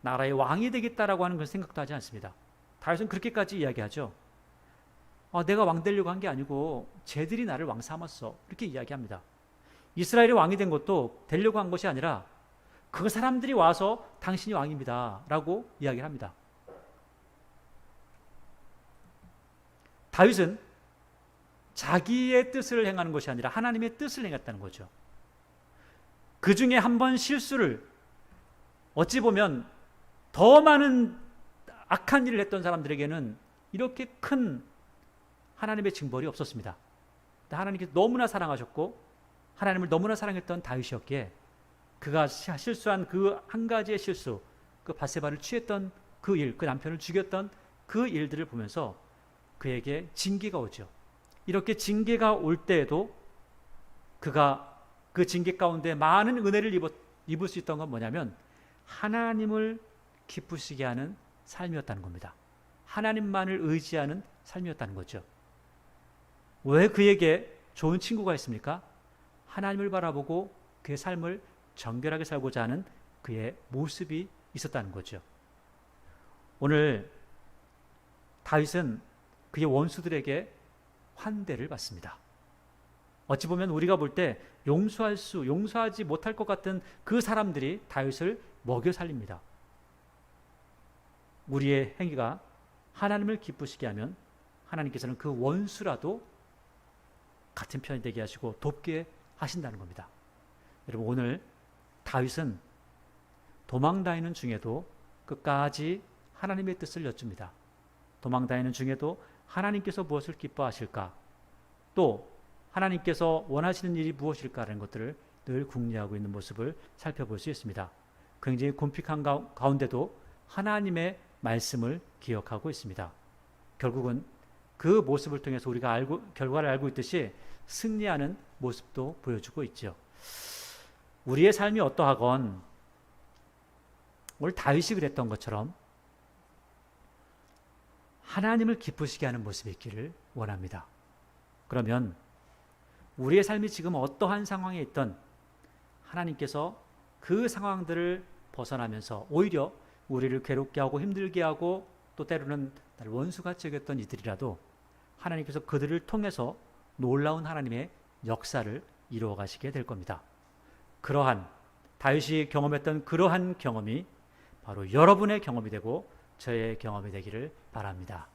나라의 왕이 되겠다라고 하는 그 생각도 하지 않습니다. 다윗은 그렇게까지 이야기하죠. 내가 왕 되려고 한 게 아니고 쟤들이 나를 왕 삼았어, 이렇게 이야기합니다. 이스라엘이 왕이 된 것도 되려고 한 것이 아니라 그 사람들이 와서 당신이 왕입니다 라고 이야기를 합니다. 다윗은 자기의 뜻을 행하는 것이 아니라 하나님의 뜻을 행했다는 거죠. 그 중에 한 번 실수를, 어찌 보면 더 많은 악한 일을 했던 사람들에게는 이렇게 큰 하나님의 징벌이 없었습니다. 하나님께서 너무나 사랑하셨고 하나님을 너무나 사랑했던 다윗이었기에 그가 실수한 그 한 가지의 실수, 그 밧세바를 취했던 그 일, 그 남편을 죽였던 그 일들을 보면서 그에게 징계가 오죠. 이렇게 징계가 올 때에도 그가 그 징계 가운데 많은 은혜를 입을 수 있던 건 뭐냐면 하나님을 기쁘시게 하는 삶이었다는 겁니다. 하나님만을 의지하는 삶이었다는 거죠. 왜 그에게 좋은 친구가 있습니까? 하나님을 바라보고 그의 삶을 정결하게 살고자 하는 그의 모습이 있었다는 거죠. 오늘 다윗은 그의 원수들에게 환대를 받습니다. 어찌 보면 우리가 볼 때 용서하지 못할 것 같은 그 사람들이 다윗을 먹여 살립니다. 우리의 행위가 하나님을 기쁘시게 하면 하나님께서는 그 원수라도 같은 편이 되게 하시고 돕게 하신다는 겁니다. 여러분, 오늘 다윗은 도망다니는 중에도 끝까지 하나님의 뜻을 여쭙니다. 도망다니는 중에도 하나님께서 무엇을 기뻐하실까, 또 하나님께서 원하시는 일이 무엇일까라는 것들을 늘 궁리하고 있는 모습을 살펴볼 수 있습니다. 굉장히 곰픽한 가운데도 하나님의 말씀을 기억하고 있습니다. 결국은 그 모습을 통해서 우리가 결과를 알고 있듯이 승리하는 모습도 보여주고 있죠. 우리의 삶이 어떠하건 오늘 다윗이 그랬던 것처럼 하나님을 기쁘시게 하는 모습이 있기를 원합니다. 그러면 우리의 삶이 지금 어떠한 상황에 있던 하나님께서 그 상황들을 벗어나면서 오히려 우리를 괴롭게 하고 힘들게 하고 또 때로는 나를 원수같이 여겼던 이들이라도 하나님께서 그들을 통해서 놀라운 하나님의 역사를 이루어 가시게 될 겁니다. 그러한 다윗이 경험했던 그러한 경험이 바로 여러분의 경험이 되고 저의 경험이 되기를 바랍니다.